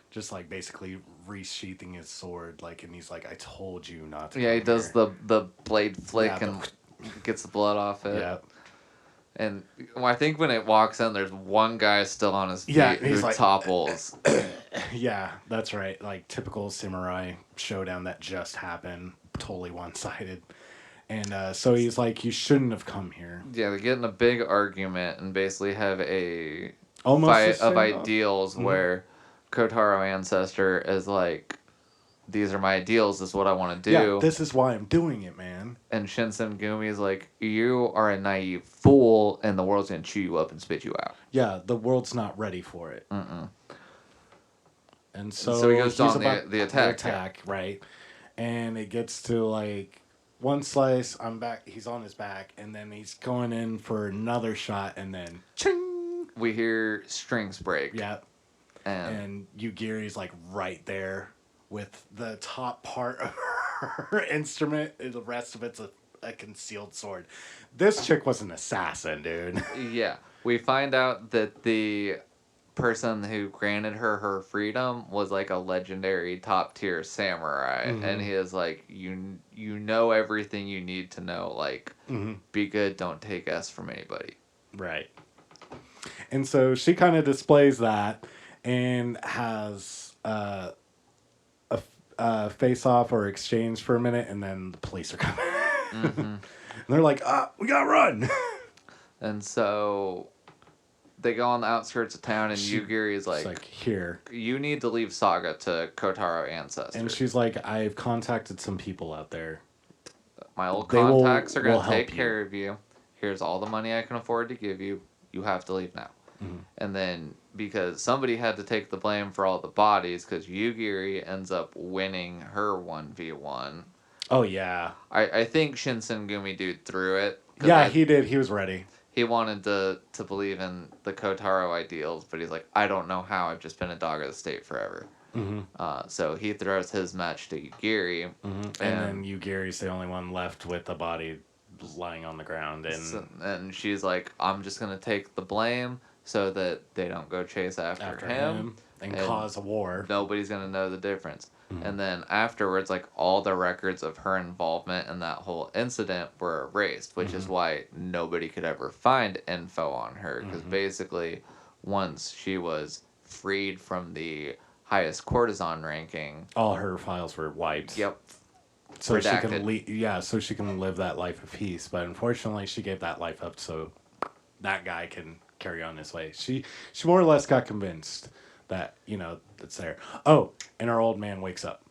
just like basically resheathing his sword, like, and he's like, I told you not to. Yeah, he does the blade flick and gets the blood off it. Yeah. And I think when it walks in, there's one guy still on his feet who like, topples. Yeah, that's right. Like typical samurai showdown that just happened, totally one-sided. And so he's like, you shouldn't have come here. Yeah, they get in a big argument and basically have a fight of ideals where Kotaro ancestor is like, these are my ideals, this is what I want to do. Yeah, this is why I'm doing it, man. And Shinsengumi is like, you are a naive fool, and the world's going to chew you up and spit you out. Yeah, the world's not ready for it. And so he goes on the attack. Right. And it gets to like one slice, I'm back, he's on his back, and then he's going in for another shot, and then ching! We hear strings break. Yeah. And Yugiri's like right there with the top part of her instrument, and the rest of it's a concealed sword. This chick was an assassin, dude. Yeah. We find out that the person who granted her freedom was like a legendary top tier samurai, and he is like, you know everything you need to know, like, be good, don't take S from anybody. Right. And so she kind of displays that and has a face off or exchange for a minute, and then the police are coming. And they're like, we gotta run. And so they go on the outskirts of town, and Yugiri is like, here. You need to leave Saga to Kotaro Ancestor. And she's like, I've contacted some people out there. My old contacts are going to take care of you. Here's all the money I can afford to give you. You have to leave now. And then, because somebody had to take the blame for all the bodies, because Yugiri ends up winning her 1v1. Oh, yeah. I think Shinsengumi dude threw it. Yeah, he did. He was ready. He wanted to believe in the Kotaro ideals, but he's like, I don't know how. I've just been a dog of the state forever. So he throws his match to Yugiri. And then Yugiri's the only one left with the body lying on the ground. And she's like, I'm just going to take the blame so that they don't go chase after him. And cause a war. Nobody's going to know the difference. And then afterwards, like, all the records of her involvement in that whole incident were erased, which is why nobody could ever find info on her. Because basically, once she was freed from the highest courtesan ranking, all her files were wiped. Yep. So redacted. She can so she can live that life of peace. But unfortunately, she gave that life up so that guy can carry on his way. She more or less got convinced that, it's there. Oh, and our old man wakes up.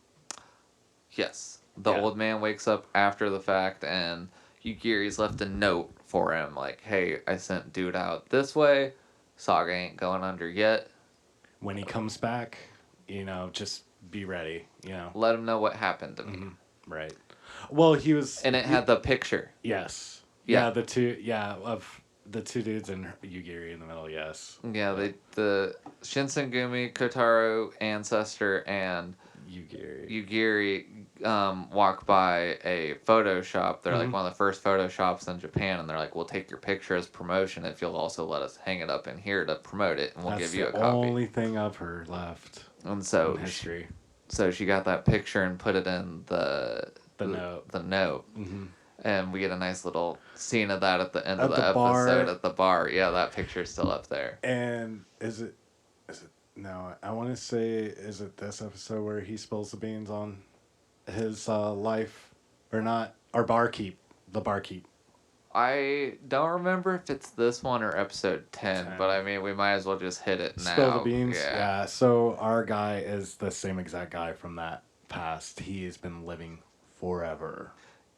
Yes. The old man wakes up after the fact, and Yugiri's left a note for him, like, hey, I sent dude out this way. Saga ain't going under yet. When he comes back, just be ready, Let him know what happened to me. Right. Well, he was... And it had the picture. Yes. Yeah, the two... Yeah, of... The two dudes and Yugiri in the middle, yes. Yeah, the Shinsengumi, Kotaro, Ancestor, and Yugiri walk by a photo shop. They're like one of the first photo shops in Japan, and they're like, we'll take your picture as promotion if you'll also let us hang it up in here to promote it, and we'll give you a copy. That's the only thing of her left and so in history. So she got that picture and put it in the note. The note. And we get a nice little scene of that at the end of the episode at the bar. Yeah, that picture's still up there. And is it no, I want to say, is it this episode where he spills the beans on his life or not? Or the barkeep. I don't remember if it's this one or episode 10, but I mean, we might as well just hit it now. Spill the beans? Yeah. So our guy is the same exact guy from that past. He has been living forever.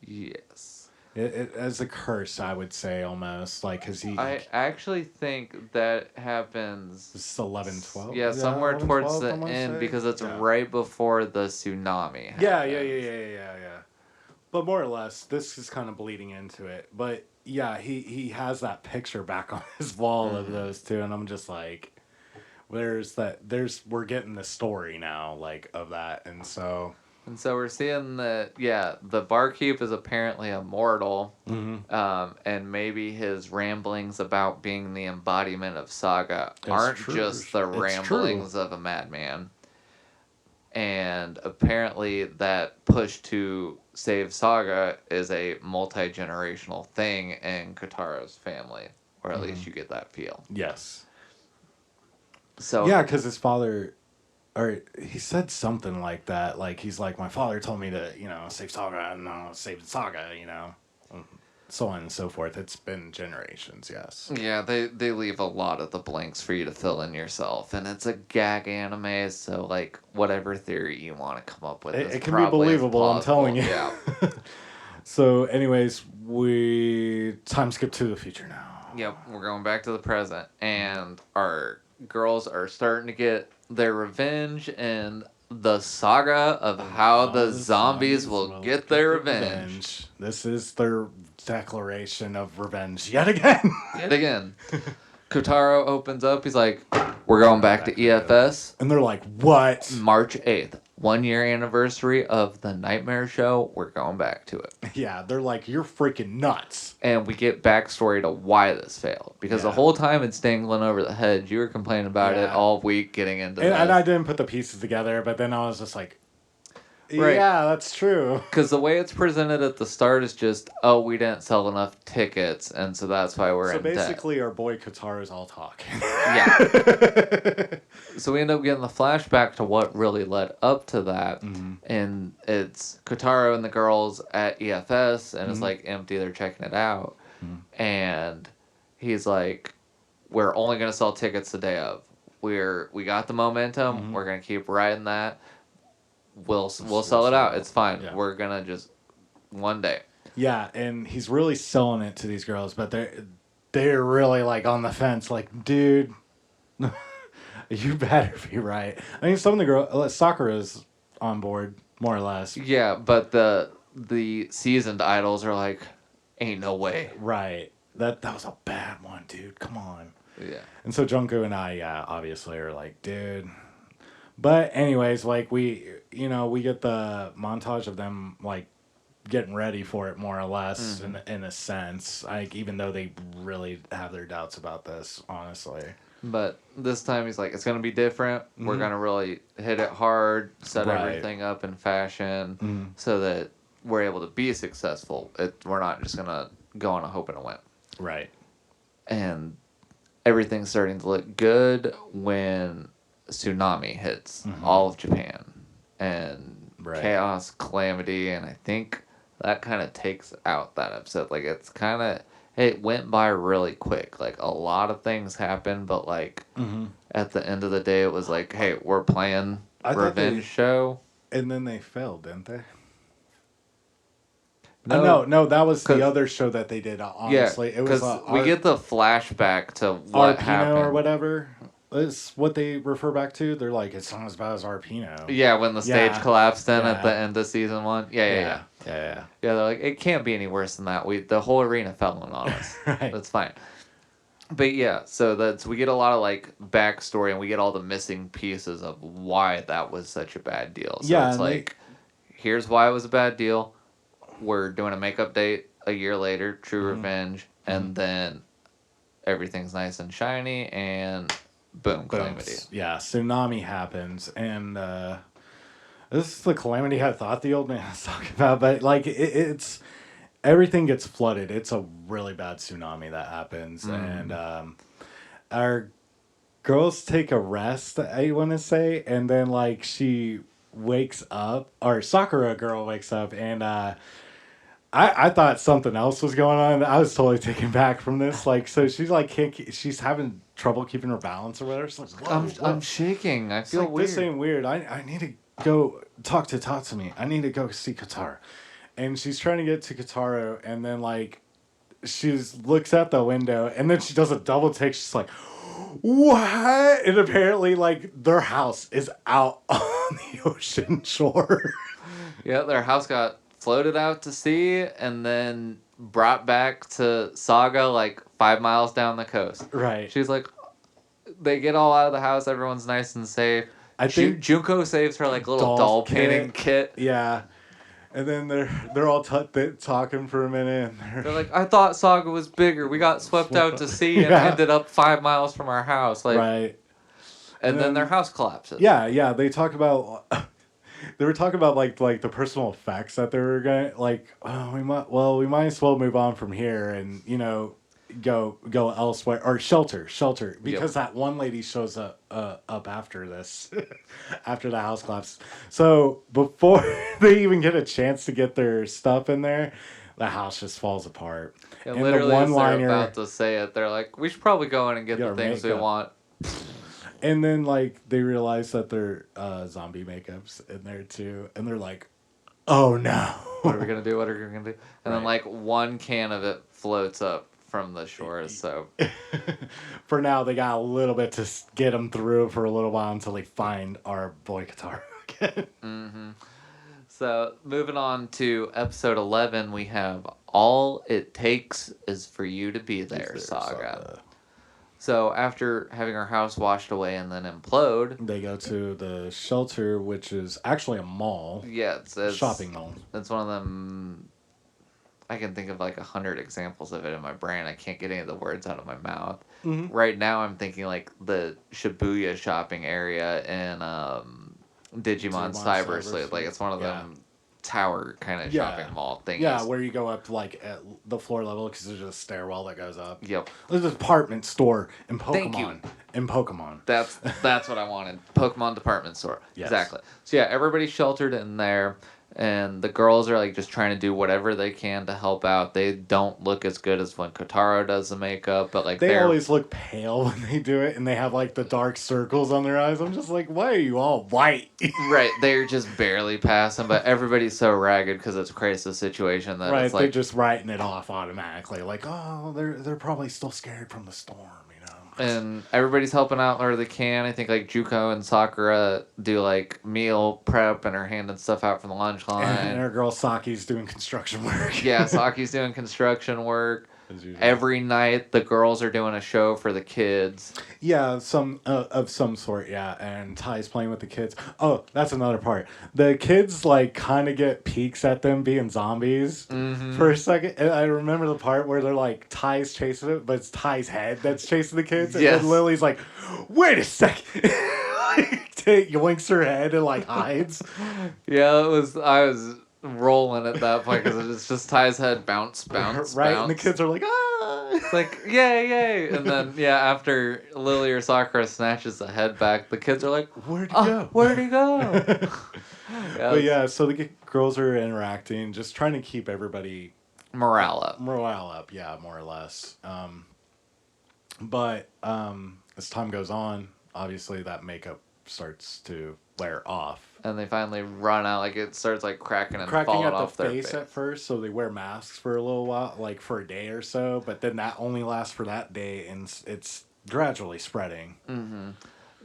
Yes. It as a curse, I would say, almost. Like, because I actually think that happens... This is 11, 12? Yeah, somewhere 11, towards 12, the end, because it's right before the tsunami happens. Yeah. But more or less, this is kind of bleeding into it. But, yeah, he has that picture back on his wall of those two, and I'm just like... we're getting the story now, like, of that, and so... And so we're seeing that, the barkeep is apparently immortal, and maybe his ramblings about being the embodiment of Saga aren't just the ramblings of a madman. And apparently that push to save Saga is a multi-generational thing in Kotaro's family, or at least you get that feel. Yes. So yeah, because his father... Or he said something like that. Like, he's like, my father told me to, save Saga and save Saga, so on and so forth. It's been generations, yes. Yeah, they leave a lot of the blanks for you to fill in yourself. And it's a gag anime, so, like, whatever theory you want to come up with it can be believable, I'm telling you. Yeah. So, anyways, time skip to the future now. Yep, we're going back to the present. And our girls are starting to get their revenge and the saga of how the zombies will get their revenge. This is their declaration of revenge yet again. Kotaro opens up. He's like, we're going back to EFS. And they're like, what? March 8th. 1 year anniversary of the Nightmare Show. We're going back to it. Yeah, they're like, you're freaking nuts. And we get backstory to why this failed. Because the whole time it's dangling over the hedge. You were complaining about it all week getting into this. And I didn't put the pieces together, but then I was just like, right. Yeah, that's true. Because the way it's presented at the start is just, oh, we didn't sell enough tickets, and so that's why we're in debt. So basically, our boy Kataro's all talk. Yeah. So we end up getting the flashback to what really led up to that, and it's Kotaro and the girls at EFS, and it's like empty. They're checking it out, and he's like, "We're only gonna sell tickets the day of. We got the momentum. We're gonna keep riding that." We'll sell it out. It's fine. Yeah. We're gonna just one day. Yeah, and he's really selling it to these girls, but they're really like on the fence. Like, dude, you better be right. I mean, some of the girls, Sakura's on board more or less. Yeah, but the seasoned idols are like, ain't no way. Right. That was a bad one, dude. Come on. Yeah. And so Junko and I, obviously are like, dude. But anyways, like we get the montage of them like getting ready for it more or less in a sense. Like even though they really have their doubts about this, honestly. But this time he's like, it's gonna be different. We're gonna really hit it hard, set everything up in fashion so that we're able to be successful. We're not just gonna go on a hope and a whim. Right. And everything's starting to look good when tsunami hits all of Japan and chaos, calamity, and I think that kind of takes out that episode. Like it went by really quick. Like a lot of things happened, but like at the end of the day, it was like, hey, we're playing Revenge show. And then they failed, didn't they? No, that was the other show that they did. Honestly, it was we get the flashback to what happened or whatever. Is what they refer back to. They're like, it's not as bad as Arpino. Yeah, when the stage collapsed at the end of season 1. Yeah. Yeah, they're like, it can't be any worse than that. The whole arena fell in on us. Right. That's fine. But yeah, so we get a lot of like backstory and we get all the missing pieces of why that was such a bad deal. So it's like, here's why it was a bad deal. We're doing a makeup date a year later, True Revenge, and then everything's nice and shiny and boom, calamity. Yeah, tsunami happens, and this is the calamity I thought the old man was talking about, but like it's everything gets flooded. It's a really bad tsunami that happens, and our girls take a rest, I want to say, and then like she wakes up, or Sakura girl wakes up, and I thought something else was going on. I was totally taken back from this. Like, so she's like she's having trouble keeping her balance or whatever. She's like, I'm shaking. I feel weird. This ain't weird. I need to go talk to Tatsumi. I need to go see Kotaro. And she's trying to get to Kotaro, and then like she looks out the window, and then she does a double take. She's like, what? And apparently like their house is out on the ocean shore. Yeah, their house got floated out to sea and then brought back to Saga like 5 miles down the coast. Right. She's like, they get all out of the house. Everyone's nice and safe. I think Junko saves her like little doll painting kit. Yeah. And then they're all talking for a minute. And they're like, I thought Saga was bigger. We got swept out to sea and ended up 5 miles from our house. Like, right. And then their house collapses. Yeah. They talk about... They were talking about like the personal effects that they were going like, oh, we might as well move on from here and go elsewhere or shelter because that one lady shows up after this after the house collapse. So before they even get a chance to get their stuff in there, the house just falls apart. And literally, the one-liner, they're about to say it, they're like, we should probably go in and get the things we want. And then, like, they realize that their zombie makeup's in there, too. And they're like, oh, no. What are we going to do? And then, like, one can of it floats up from the shore, so... For now, they got a little bit to get them through for a little while until they find our boy Kotaro again. So, moving on to episode 11, we have All It Takes Is For You to Be There, Saga. So after having her house washed away and then implode, They go to the shelter, which is actually a mall. yeah, it's Shopping mall. It's one of them. I can think of like 100 examples of it in my brain. I can't get any of the words out of my mouth. Mm-hmm. Right now, I'm thinking like the Shibuya shopping area in Digimon Cyber Sleuth. Like it's one of them tower kind of shopping mall things. Yeah, where you go up like at the floor level because there's just a stairwell that goes up. Yep. There's a department store in Pokemon. Thank you. In Pokemon. That's what I wanted. Pokemon department store. Yes. Exactly. So yeah, everybody's sheltered in there. And the girls are like just trying to do whatever they can to help out. They don't look as good as when Kotaro does the makeup, but like they always look pale when they do it, and they have like the dark circles on their eyes. I'm just like, why are you all white? Right, they're just barely passing, but everybody's so ragged because it's a crisis situation that it's like they're just writing it off automatically. Like, oh, they're probably still scared from the storm. And everybody's helping out where they can. I think like Juko and Sakura do like meal prep and are handing stuff out from the lunch line. And our girl Saki's doing construction work. Yeah, Saki's doing construction work. Every night the girls are doing a show for the kids. Yeah, some of some sort, yeah. And Ty's playing with the kids. Oh, that's another part. The kids like kind of get peeks at them being zombies for a second. And I remember the part where they're like Ty's chasing it, but it's Ty's head that's chasing the kids. And then Lily's like, "Wait a second." Like, yoinks her head and like hides. Yeah, I was rolling at that point because it's just Ty's head bounce, right, bounce. And the kids are like, ah, it's like yay, and then after Lily or Sakura snatches the head back, the kids are like, where'd he go? Where'd he go? But yeah, so the girls are interacting, just trying to keep everybody morale up, yeah, more or less. But as time goes on, obviously that makeup starts to wear off. And they finally run out, like it starts like cracking falling off their face at first, so they wear masks for a little while, like for a day or so, but then that only lasts for that day, and it's gradually spreading. Mm-hmm.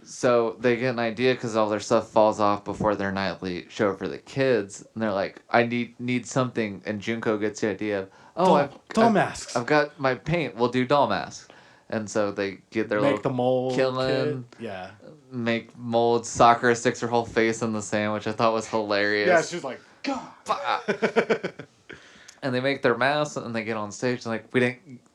So they get an idea because all their stuff falls off before their nightly show for the kids, and they're like, I need something, and Junko gets the idea of, doll masks. I've got my paint, we'll do doll masks. And so they get their make the mold killing, yeah. Make molds. Sakura sticks her whole face in the sand, which I thought was hilarious. Yeah, she's like, God. And they make their masks, and they get on stage, and like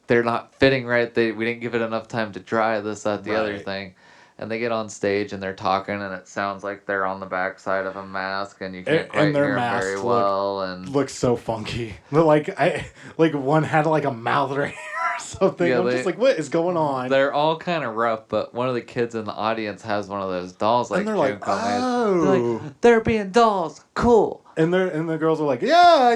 they're not fitting right. We didn't give it enough time to dry this, that, the other thing. And they get on stage and they're talking, and it sounds like they're on the backside of a mask, and you can't quite hear them very well. And looks so funky. Like one had like a mouth right here or something. I'm just like, what is going on? They're all kind of rough, but one of the kids in the audience has one of those dolls like and they're Junko like, made. oh, they're like, they're being dolls, cool. And the girls are like, yeah,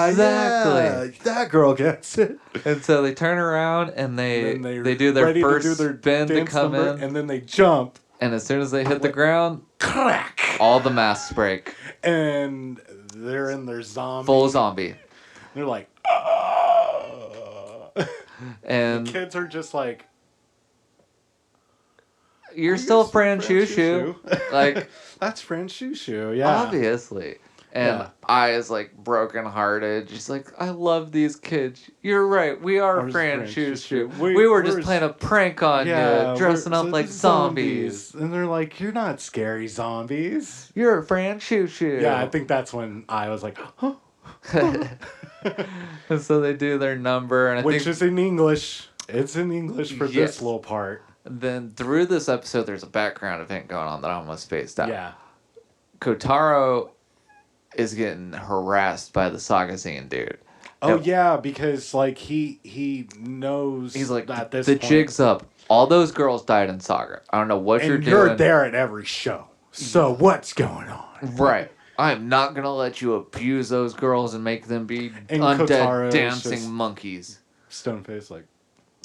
exactly. Yeah. That girl gets it. And so they turn around and they do their first spin to come in, and then they jump. And as soon as they hit the ground, crack! All the masks break. And they're in their zombie. Full zombie. They're like, and the kids are just like, You're still Fran Shushu. Like, that's Fran Shushu, yeah. Obviously. And I is like broken hearted. She's like, I love these kids. You're right. We are Fran Shushu. We were just playing a prank on you, dressing up like zombies. And they're like, you're not scary zombies. You're Fran Shushu. Yeah, I think that's when I was like, huh? And so they do their number. And Which is in English. It's in English for this little part. Then through this episode, there's a background event going on that I almost spaced out. Yeah. Kotaro is getting harassed by the Sagazine dude. Oh, yeah, because, like, he knows he's like, at this point, jig's up. All those girls died in Saga. I don't know what you're doing. You're there at every show. So what's going on? Right. I'm not going to let you abuse those girls and make them be and undead Kotaro's dancing monkeys. Stone face, like,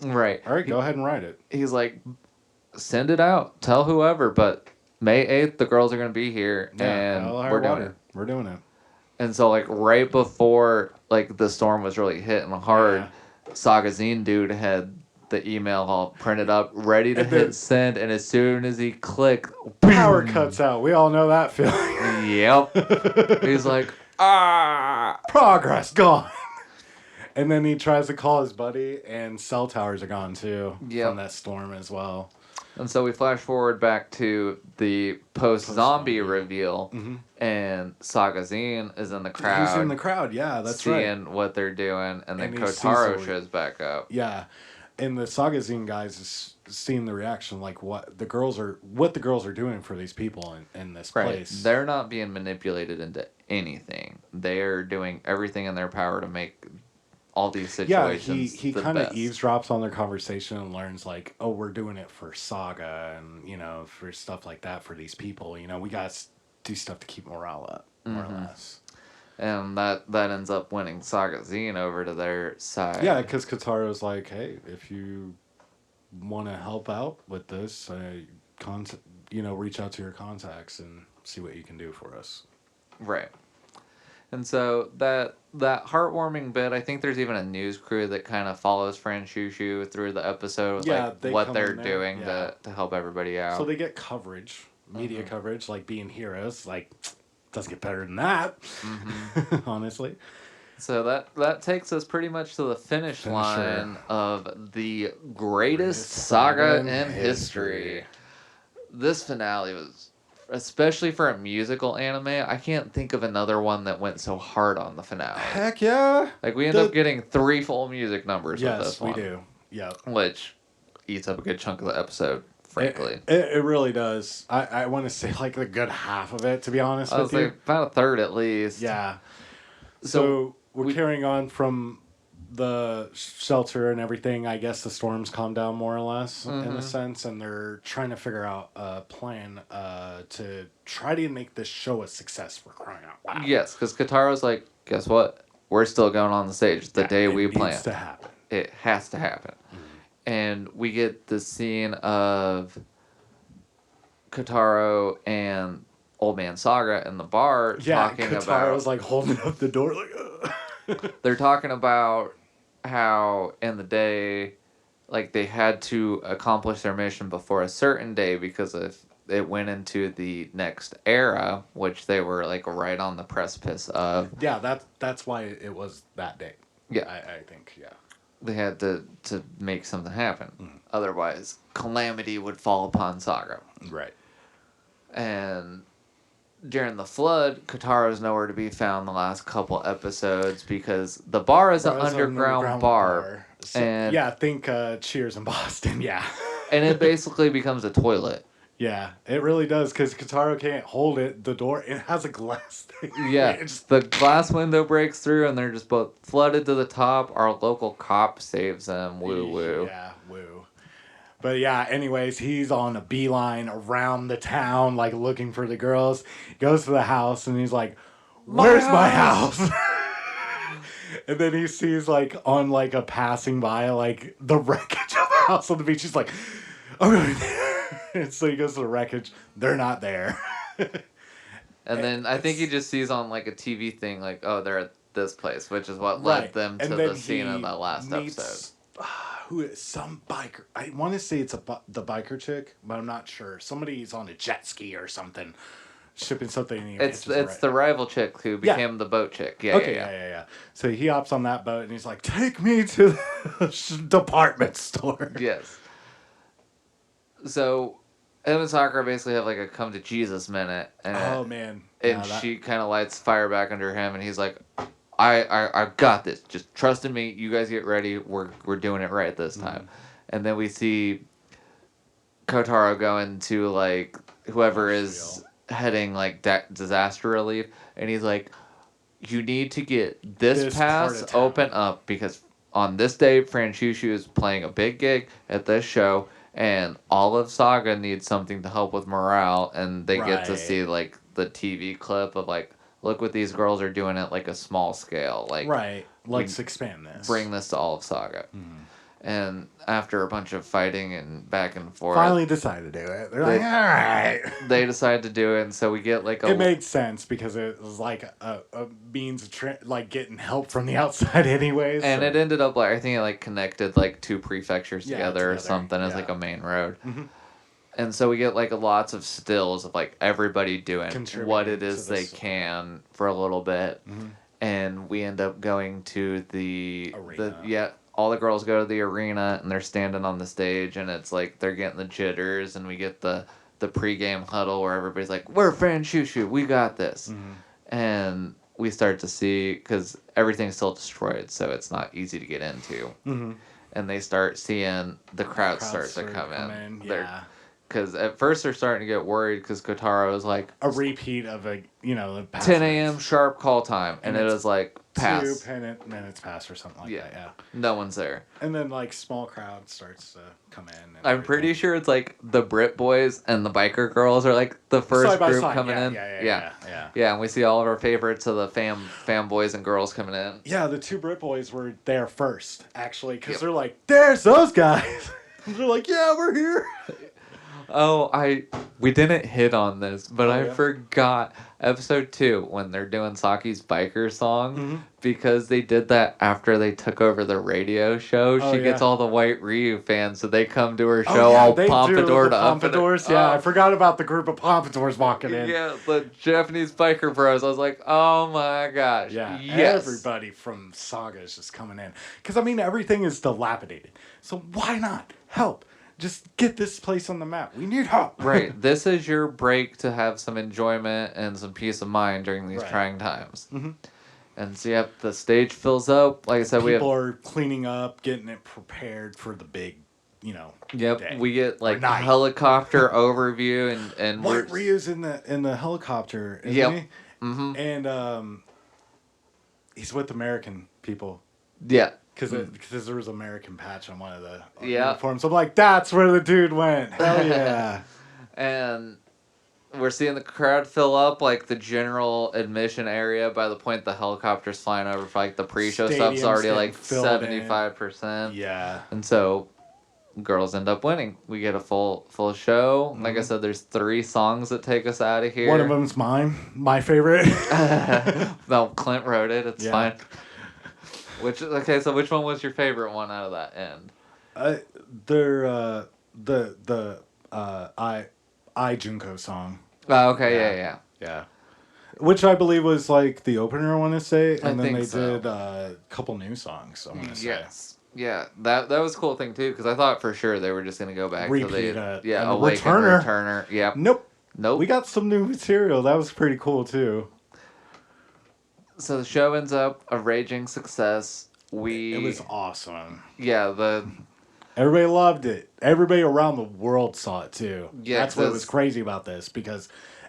right. All right, go ahead and write it. He's like, send it out. Tell whoever, but May 8th, the girls are going to be here, and we're doing it. We're doing it. And so, like, right before, like, the storm was really hitting hard, Sagazine dude had the email all printed up, ready to hit send, and as soon as he clicked, power cuts out. We all know that feeling. Yep. He's like, progress gone. And then he tries to call his buddy, and cell towers are gone too Yep. from that storm as well. And so we flash forward back to the post-zombie reveal, and Saga Zine is in the crowd. He's in the crowd, yeah, that's right. Seeing what they're doing, and then And he Kotaro sees shows back up. Yeah, and the Saga Zine guys is seeing the reaction, like what the girls are doing for these people in this place. They're not being manipulated into anything. They're doing everything in their power to make all these situations. Yeah, he kind of eavesdrops on their conversation and learns like, oh, we're doing it for Saga and for stuff like that for these people. We got to do stuff to keep morale up, more or less. And that ends up winning Saga Zine over to their side. Yeah, because Kataro's like, hey, if you want to help out with this, reach out to your contacts and see what you can do for us. Right. And so that heartwarming bit, I think there's even a news crew that kind of follows Franchushu through the episode, what they're doing to help everybody out. So they get coverage, media coverage, like being heroes. Like, doesn't get better than that, honestly. So that takes us pretty much to the finish line of the greatest saga in history. This finale was... Especially for a musical anime, I can't think of another one that went so hard on the finale. Heck yeah! Like, we end up getting 3 full music numbers with this one. Yes, we do. Yeah. Which eats up a good chunk of the episode, frankly. It really does. I want to say, like, a good half of it, to be honest with you. About a third at least. Yeah. So we're carrying on from the shelter and everything. I guess the storm's calmed down more or less in a sense, and they're trying to figure out a plan to try to make this show a success, for crying out loud. Yes, because Kataro's like, guess what? We're still going on the stage the day we plan. It needs to happen. It has to happen. And we get the scene of Kotaro and Old Man Saga in the bar talking about... Yeah, Kotaro's like holding up the door like... They're talking about how in the day, like, they had to accomplish their mission before a certain day because if it went into the next era, which they were, like, right on the precipice of. Yeah, that's why it was that day. Yeah. I think, yeah. They had to make something happen. Otherwise, calamity would fall upon Saga. Right. And... during the flood, Kotaro's nowhere to be found the last couple episodes because the bar is an underground bar. So, and yeah, think Cheers in Boston, yeah. And it basically becomes a toilet. Yeah, it really does because Kotaro can't hold it. The door, it has a glass thing. Yeah, the glass window breaks through and they're just both flooded to the top. Our local cop saves them. Woo woo. Yeah, woo. But yeah, anyways, he's on a beeline around the town, like looking for the girls. He goes to the house and he's like, "Where's my house?" And then he sees like on like a passing by like the wreckage of the house on the beach. He's like, "Oh." And so he goes to the wreckage. They're not there. And then I think he just sees on like a TV thing like, "Oh, they're at this place," which is what led them to the scene in the last episode. Who is some biker? I want to say it's the biker chick, but I'm not sure. Somebody's on a jet ski or something, shipping something. It's the rival chick who became the boat chick. Yeah, okay, yeah. So he hops on that boat and he's like, "Take me to the department store." Yes. So him and Sakura basically have like a come to Jesus minute. And oh man! And she kind of lights fire back under him, and he's like, I got this. Just trust in me. You guys get ready. We're doing it right this time." And then we see Kotaro going to like whoever is heading like disaster relief, and he's like, "You need to get this pass open up because on this day Franchushu is playing a big gig at this show, and all of Saga needs something to help with morale." And they get to see like the TV clip of like, look what these girls are doing at like a small scale. Like, right. Let's expand this. Bring this to all of Saga. And after a bunch of fighting and back and forth, finally decide to do it. They're like, all right. They decide to do it, and so we get like a... It made sense because it was like a means of like getting help from the outside anyways. And it ended up like, I think it like connected like 2 prefectures together or something as like a main road. And so we get like lots of stills of like everybody doing what it is they can for a little bit. and we end up going to the Arena. all the girls go to the arena, and they're standing on the stage, and it's like they're getting the jitters, and we get the pregame huddle where everybody's like, "We're Fan Shushu, we got this," and we start to see, because everything's still destroyed, so it's not easy to get into. And they start seeing the crowd start to come in. Yeah. Because at first they're starting to get worried because Kotaro is like a repeat of the 10 a.m. sharp call time, and it was like pass 2 minutes pass or something like that. Yeah, no one's there, and then like small crowd starts to come in. And I'm pretty sure it's like the Brit boys and the biker girls are like the first side by group side. coming in. Yeah, and we see all of our favorites of the fam boys and girls coming in. Yeah, the two Brit boys were there first actually because they're like, "There's those guys." They're like, "Yeah, we're here." Oh, we didn't hit on this, but I forgot episode 2 when they're doing Saki's biker song, because they did that after they took over the radio show. She gets all the White Ryu fans, so they come to her show all pompadour to up. Pompadours, I forgot about the group of pompadours walking in. Yeah, the Japanese biker bros. I was like, oh my gosh. Yeah, yes. Everybody from Saga is just coming in. Because, I mean, everything is dilapidated. So why not help? Just get this place on the map. We need help. Right. This is your break to have some enjoyment and some peace of mind during these trying times. And so, yep, the stage fills up. Like I said, People are cleaning up, getting it prepared for the big, day. We get like a helicopter overview, and White Ryu's in the helicopter, isn't he? And he's with American people. Yeah. Because there was an American patch on one of the uniforms. I'm like, that's where the dude went. Hell yeah. And we're seeing the crowd fill up, like the general admission area. By the point the helicopter's flying over for like the pre-show stuff's already like 75%. Yeah. And so girls end up winning. We get a full show. Like I said, there's 3 songs that take us out of here. One of them's my favorite. No, Clint wrote it. It's fine. So which one was your favorite one out of that end? They're the I Junko song. Oh, okay, yeah. Which I believe was like the opener, I want to say, and then they did a couple new songs, I want to say. Yes. Yeah, that was a cool thing too, because I thought for sure they were just gonna go back to the Awaken Returner. Yeah. Nope. We got some new material. That was pretty cool too. So the show ends up a raging success. It was awesome. Yeah, everybody loved it. Everybody around the world saw it too. Yeah, that's what was crazy about this, because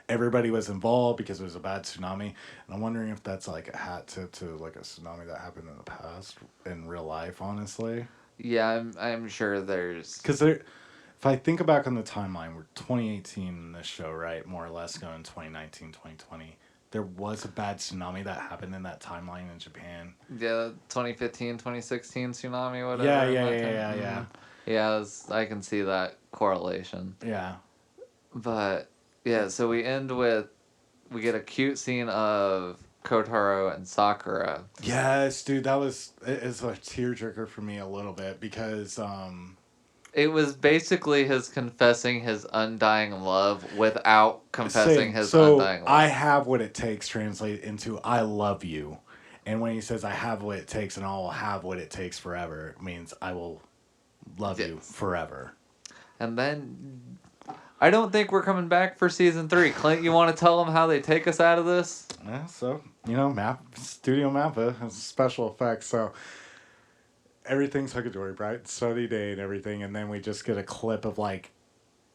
everybody was involved because it was a bad tsunami, and I'm wondering if that's like a hat tip to like a tsunami that happened in the past in real life. Honestly. Yeah, I'm sure there's because if I think back on the timeline, we're 2018 in this show, right? More or less going 2019, 2020. There was a bad tsunami that happened in that timeline in Japan. Yeah, 2015, 2016 tsunami, whatever. Yeah. Yeah, I can see that correlation. Yeah. But, yeah, so we get a cute scene of Kotaro and Sakura. Yes, dude, it's a tearjerker for me a little bit, because... It was basically his confessing his undying love without confessing his undying love. I have what it takes translate into I love you. And when he says I have what it takes and I'll have what it takes forever, it means I will love you forever. And then I don't think we're coming back for season 3. Clint, you want to tell them how they take us out of this? Yeah, so, Studio Mappa has special effects, so... Everything's hunky-dory, bright, sunny day and everything, and then we just get a clip of, like,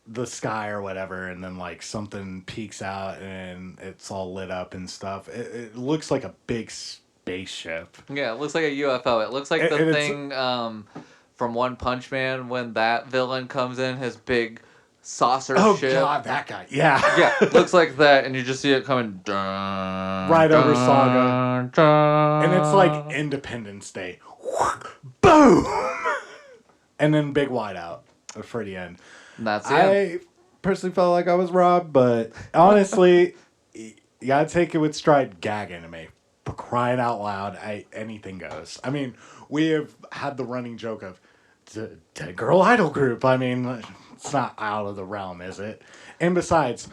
the sky or whatever, and then, like, something peeks out, and it's all lit up and stuff. It looks like a big spaceship. Yeah, it looks like a UFO. It looks like the thing from One Punch Man when that villain comes in, his big saucer ship. Oh, God, that guy. Yeah. Yeah, it looks like that, and you just see it coming right over Saga. And it's like Independence Day. Boom! And then big whiteout for the end. And that's it. I personally felt like I was robbed, but honestly, you gotta take it with stride. Gag anime. For crying out loud, anything goes. I mean, we have had the running joke of Dead Girl Idol Group. I mean, it's not out of the realm, is it? And besides,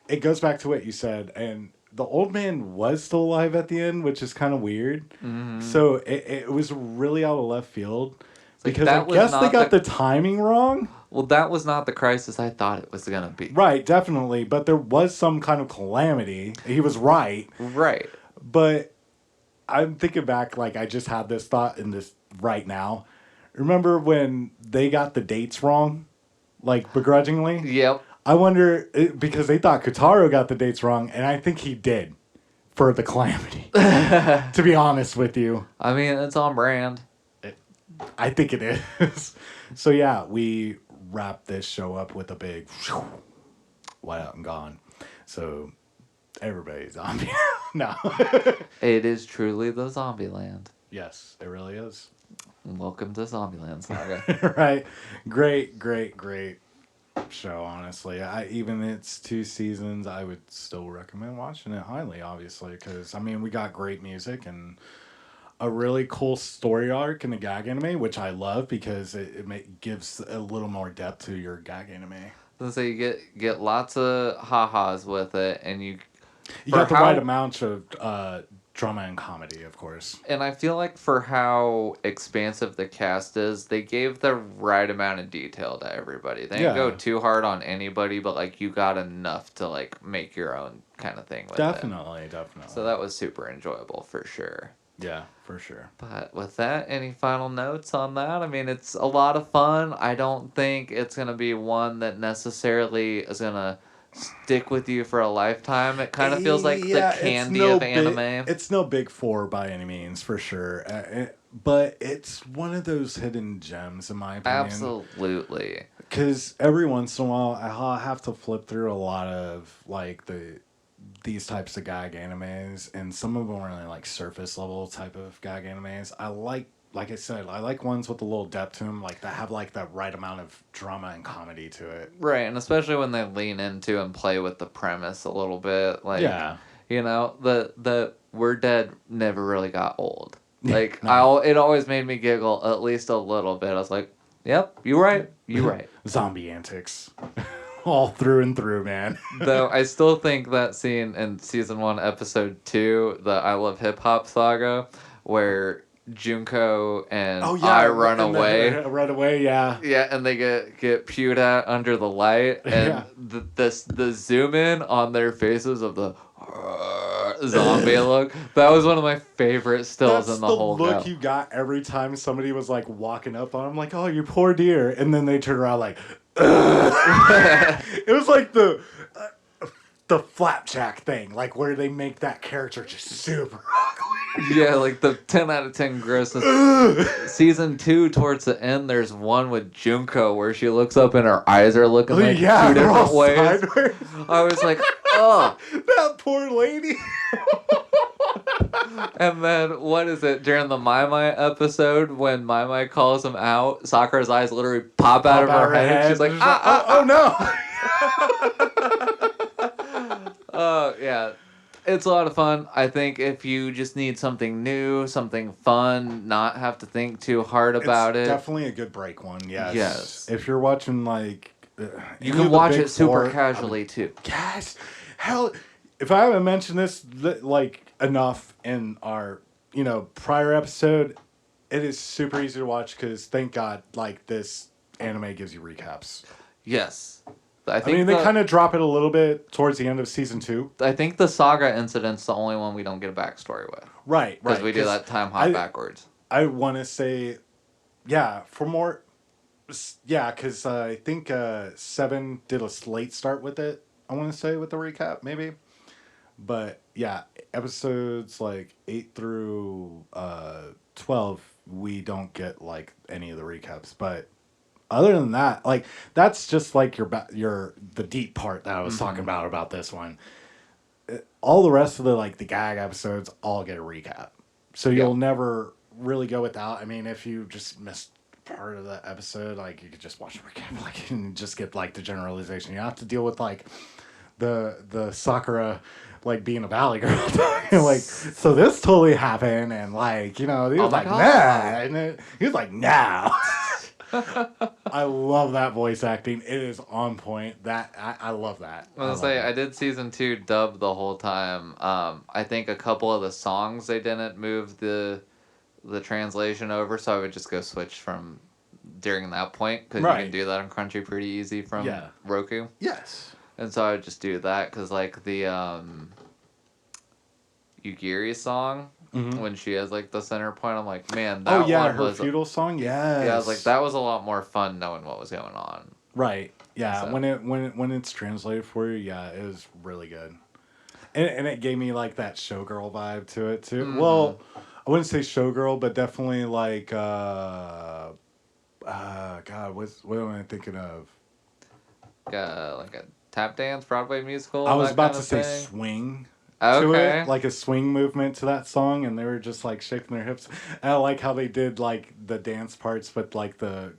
it goes back to what you said, and the old man was still alive at the end, which is kind of weird. Mm-hmm. So it was really out of left field because that I was guess they not got the timing wrong. Well, that was not the crisis I thought it was going to be. Right, definitely. But there was some kind of calamity. He was right. Right. But I'm thinking back, like, I just had this thought in this right now. Remember when they got the dates wrong? Like, begrudgingly? Yep. I wonder, because they thought Kotaro got the dates wrong, and I think he did for the calamity. To be honest with you. I mean, it's on brand. I think it is. So, yeah, we wrap this show up with a big white out and gone. So, everybody's zombie. No. It is truly the Zombieland. Yes, it really is. Welcome to Zombieland Saga. Right. Great show, honestly. Even it's 2 seasons, I would still recommend watching it highly, obviously, because, I mean, we got great music and a really cool story arc in the gag anime, which I love because it gives a little more depth to your gag anime. So you get lots of ha-has with it, and you got the right amount of drama and comedy, of course. And I feel like for how expansive the cast is, they gave the right amount of detail to everybody. They didn't go too hard on anybody, but like you got enough to like make your own kind of thing with it. Definitely. So that was super enjoyable for sure. Yeah, for sure. But with that, any final notes on that? I mean, it's a lot of fun. I don't think it's going to be one that necessarily is going to stick with you for a lifetime. It kind of feels like the candy of anime. It's no Big Four by any means, for sure. But it's one of those hidden gems, in my opinion. Absolutely. Because every once in a while, I'll have to flip through a lot of like these types of gag animes, and some of them are really like surface level type of gag animes. I like I said, I like ones with a little depth to them, like that have like that right amount of drama and comedy to it. Right, and especially when they lean into and play with the premise a little bit, like you know, the We're Dead never really got old. Like no. It always made me giggle at least a little bit. I was like, "Yep, you're right. You're right." Zombie antics. All through and through, man. Though I still think that scene in season 1, episode 2, the I Love Hip Hop saga, where Junko and I run away. Run away, yeah. Yeah, and they get pewed at under the light, and the zoom in on their faces of the zombie look. That was one of my favorite stills in the whole look you got every time somebody was like walking up on him, like, "Oh, you poor dear," and then they turn around like. It was like the flapjack thing, like where they make that character just super ugly. Yeah, like the 10 out of 10 grossness. Season 2, towards the end, there's one with Junko where she looks up and her eyes are looking like 2 different ways. Sideways. I was like, oh. That poor lady. And then, what is it, during the Mai Mai episode, when Mai Mai calls him out, Sakura's eyes literally pop out of her head, and she's like, oh no! Oh, yeah. It's a lot of fun. I think if you just need something new, something fun, not have to think too hard about it. It's definitely a good break one, yes. Yes. If you're watching, like... you can watch it super casually, too. Yes! Hell, if I haven't mentioned this, like, enough in our, prior episode, it is super easy to watch because, thank God, like, this anime gives you recaps. Yes. I mean, they kind of drop it a little bit towards the end of season 2. I think the saga incident's the only one we don't get a backstory with. Right. Because we do that time hop backwards. I want to say, for more... Yeah, because I think 7 did a late start with it, I want to say, with the recap, maybe. But, yeah, episodes, like, 8 through 12, we don't get, like, any of the recaps. But other than that, like, that's just, like, the deep part that I was talking about this one. All the rest of the gag episodes all get a recap. So you'll never really go without. I mean, if you just missed part of the episode, like, you could just watch the recap, like, and just get, like, the generalization. You don't have to deal with, like, the Sakura... like being a valley girl, like, so this totally happened, and like, he was like, nah, and he was like, nah. I love that voice acting. It is on point. That I love that. I was gonna say I did season 2 dubbed the whole time. I think a couple of the songs they didn't move the translation over, so I would just go switch from during that point because you can do that on Crunchy pretty easy from Roku. Yes. And so I would just do that because like the Yugiri song. When she has like the center point, I'm like, man, that one her was feudal song. Yes. Yeah, I was like, that was a lot more fun knowing what was going on. Right. Yeah. So. When it's translated for you, yeah, it was really good, and it gave me like that showgirl vibe to it too. Mm-hmm. Well, I wouldn't say showgirl, but definitely like God, what am I thinking of? Like a tap dance Broadway musical. I was about to say swing. To it, like a swing movement to that song, and they were just like shaking their hips. And I like how they did like the dance parts with like the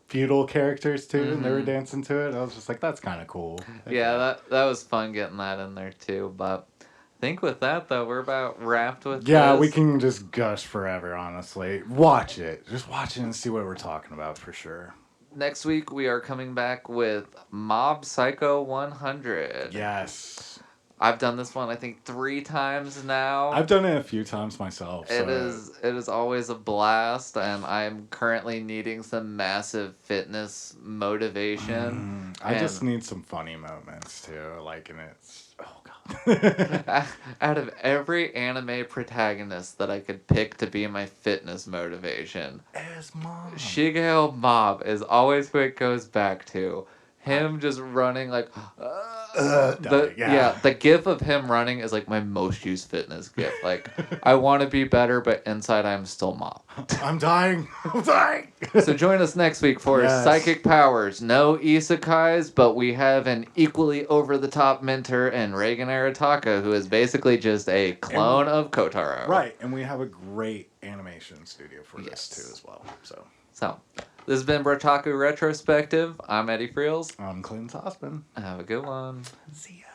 feudal characters too, and they were dancing to it. I was just like, that's kind of cool. Yeah, that was fun getting that in there too. But I think with that though, we're about wrapped with. Yeah, we can just gush forever. Honestly, watch it. Just watch it and see what we're talking about for sure. Next week we are coming back with Mob Psycho 100. Yes. I've done this one, I think, 3 times now. I've done it a few times myself. It is always a blast, and I'm currently needing some massive fitness motivation. I just need some funny moments too, like, and it's god. Out of every anime protagonist that I could pick to be my fitness motivation, is Mob. Shigeo Mob is always who it goes back to. Him just running like the gif of him running is like my most used fitness gif. Like I want to be better, but inside I'm still Mob. I'm dying. I'm dying. So join us next week for Psychic Powers. No isekais, but we have an equally over the top mentor in Reigen Arataka, who is basically just a clone of Kotaro. Right, and we have a great animation studio for this too as well. So. This has been Brotaku Retrospective. I'm Eddie Friels. I'm Clint Tossman. Have a good one. See ya.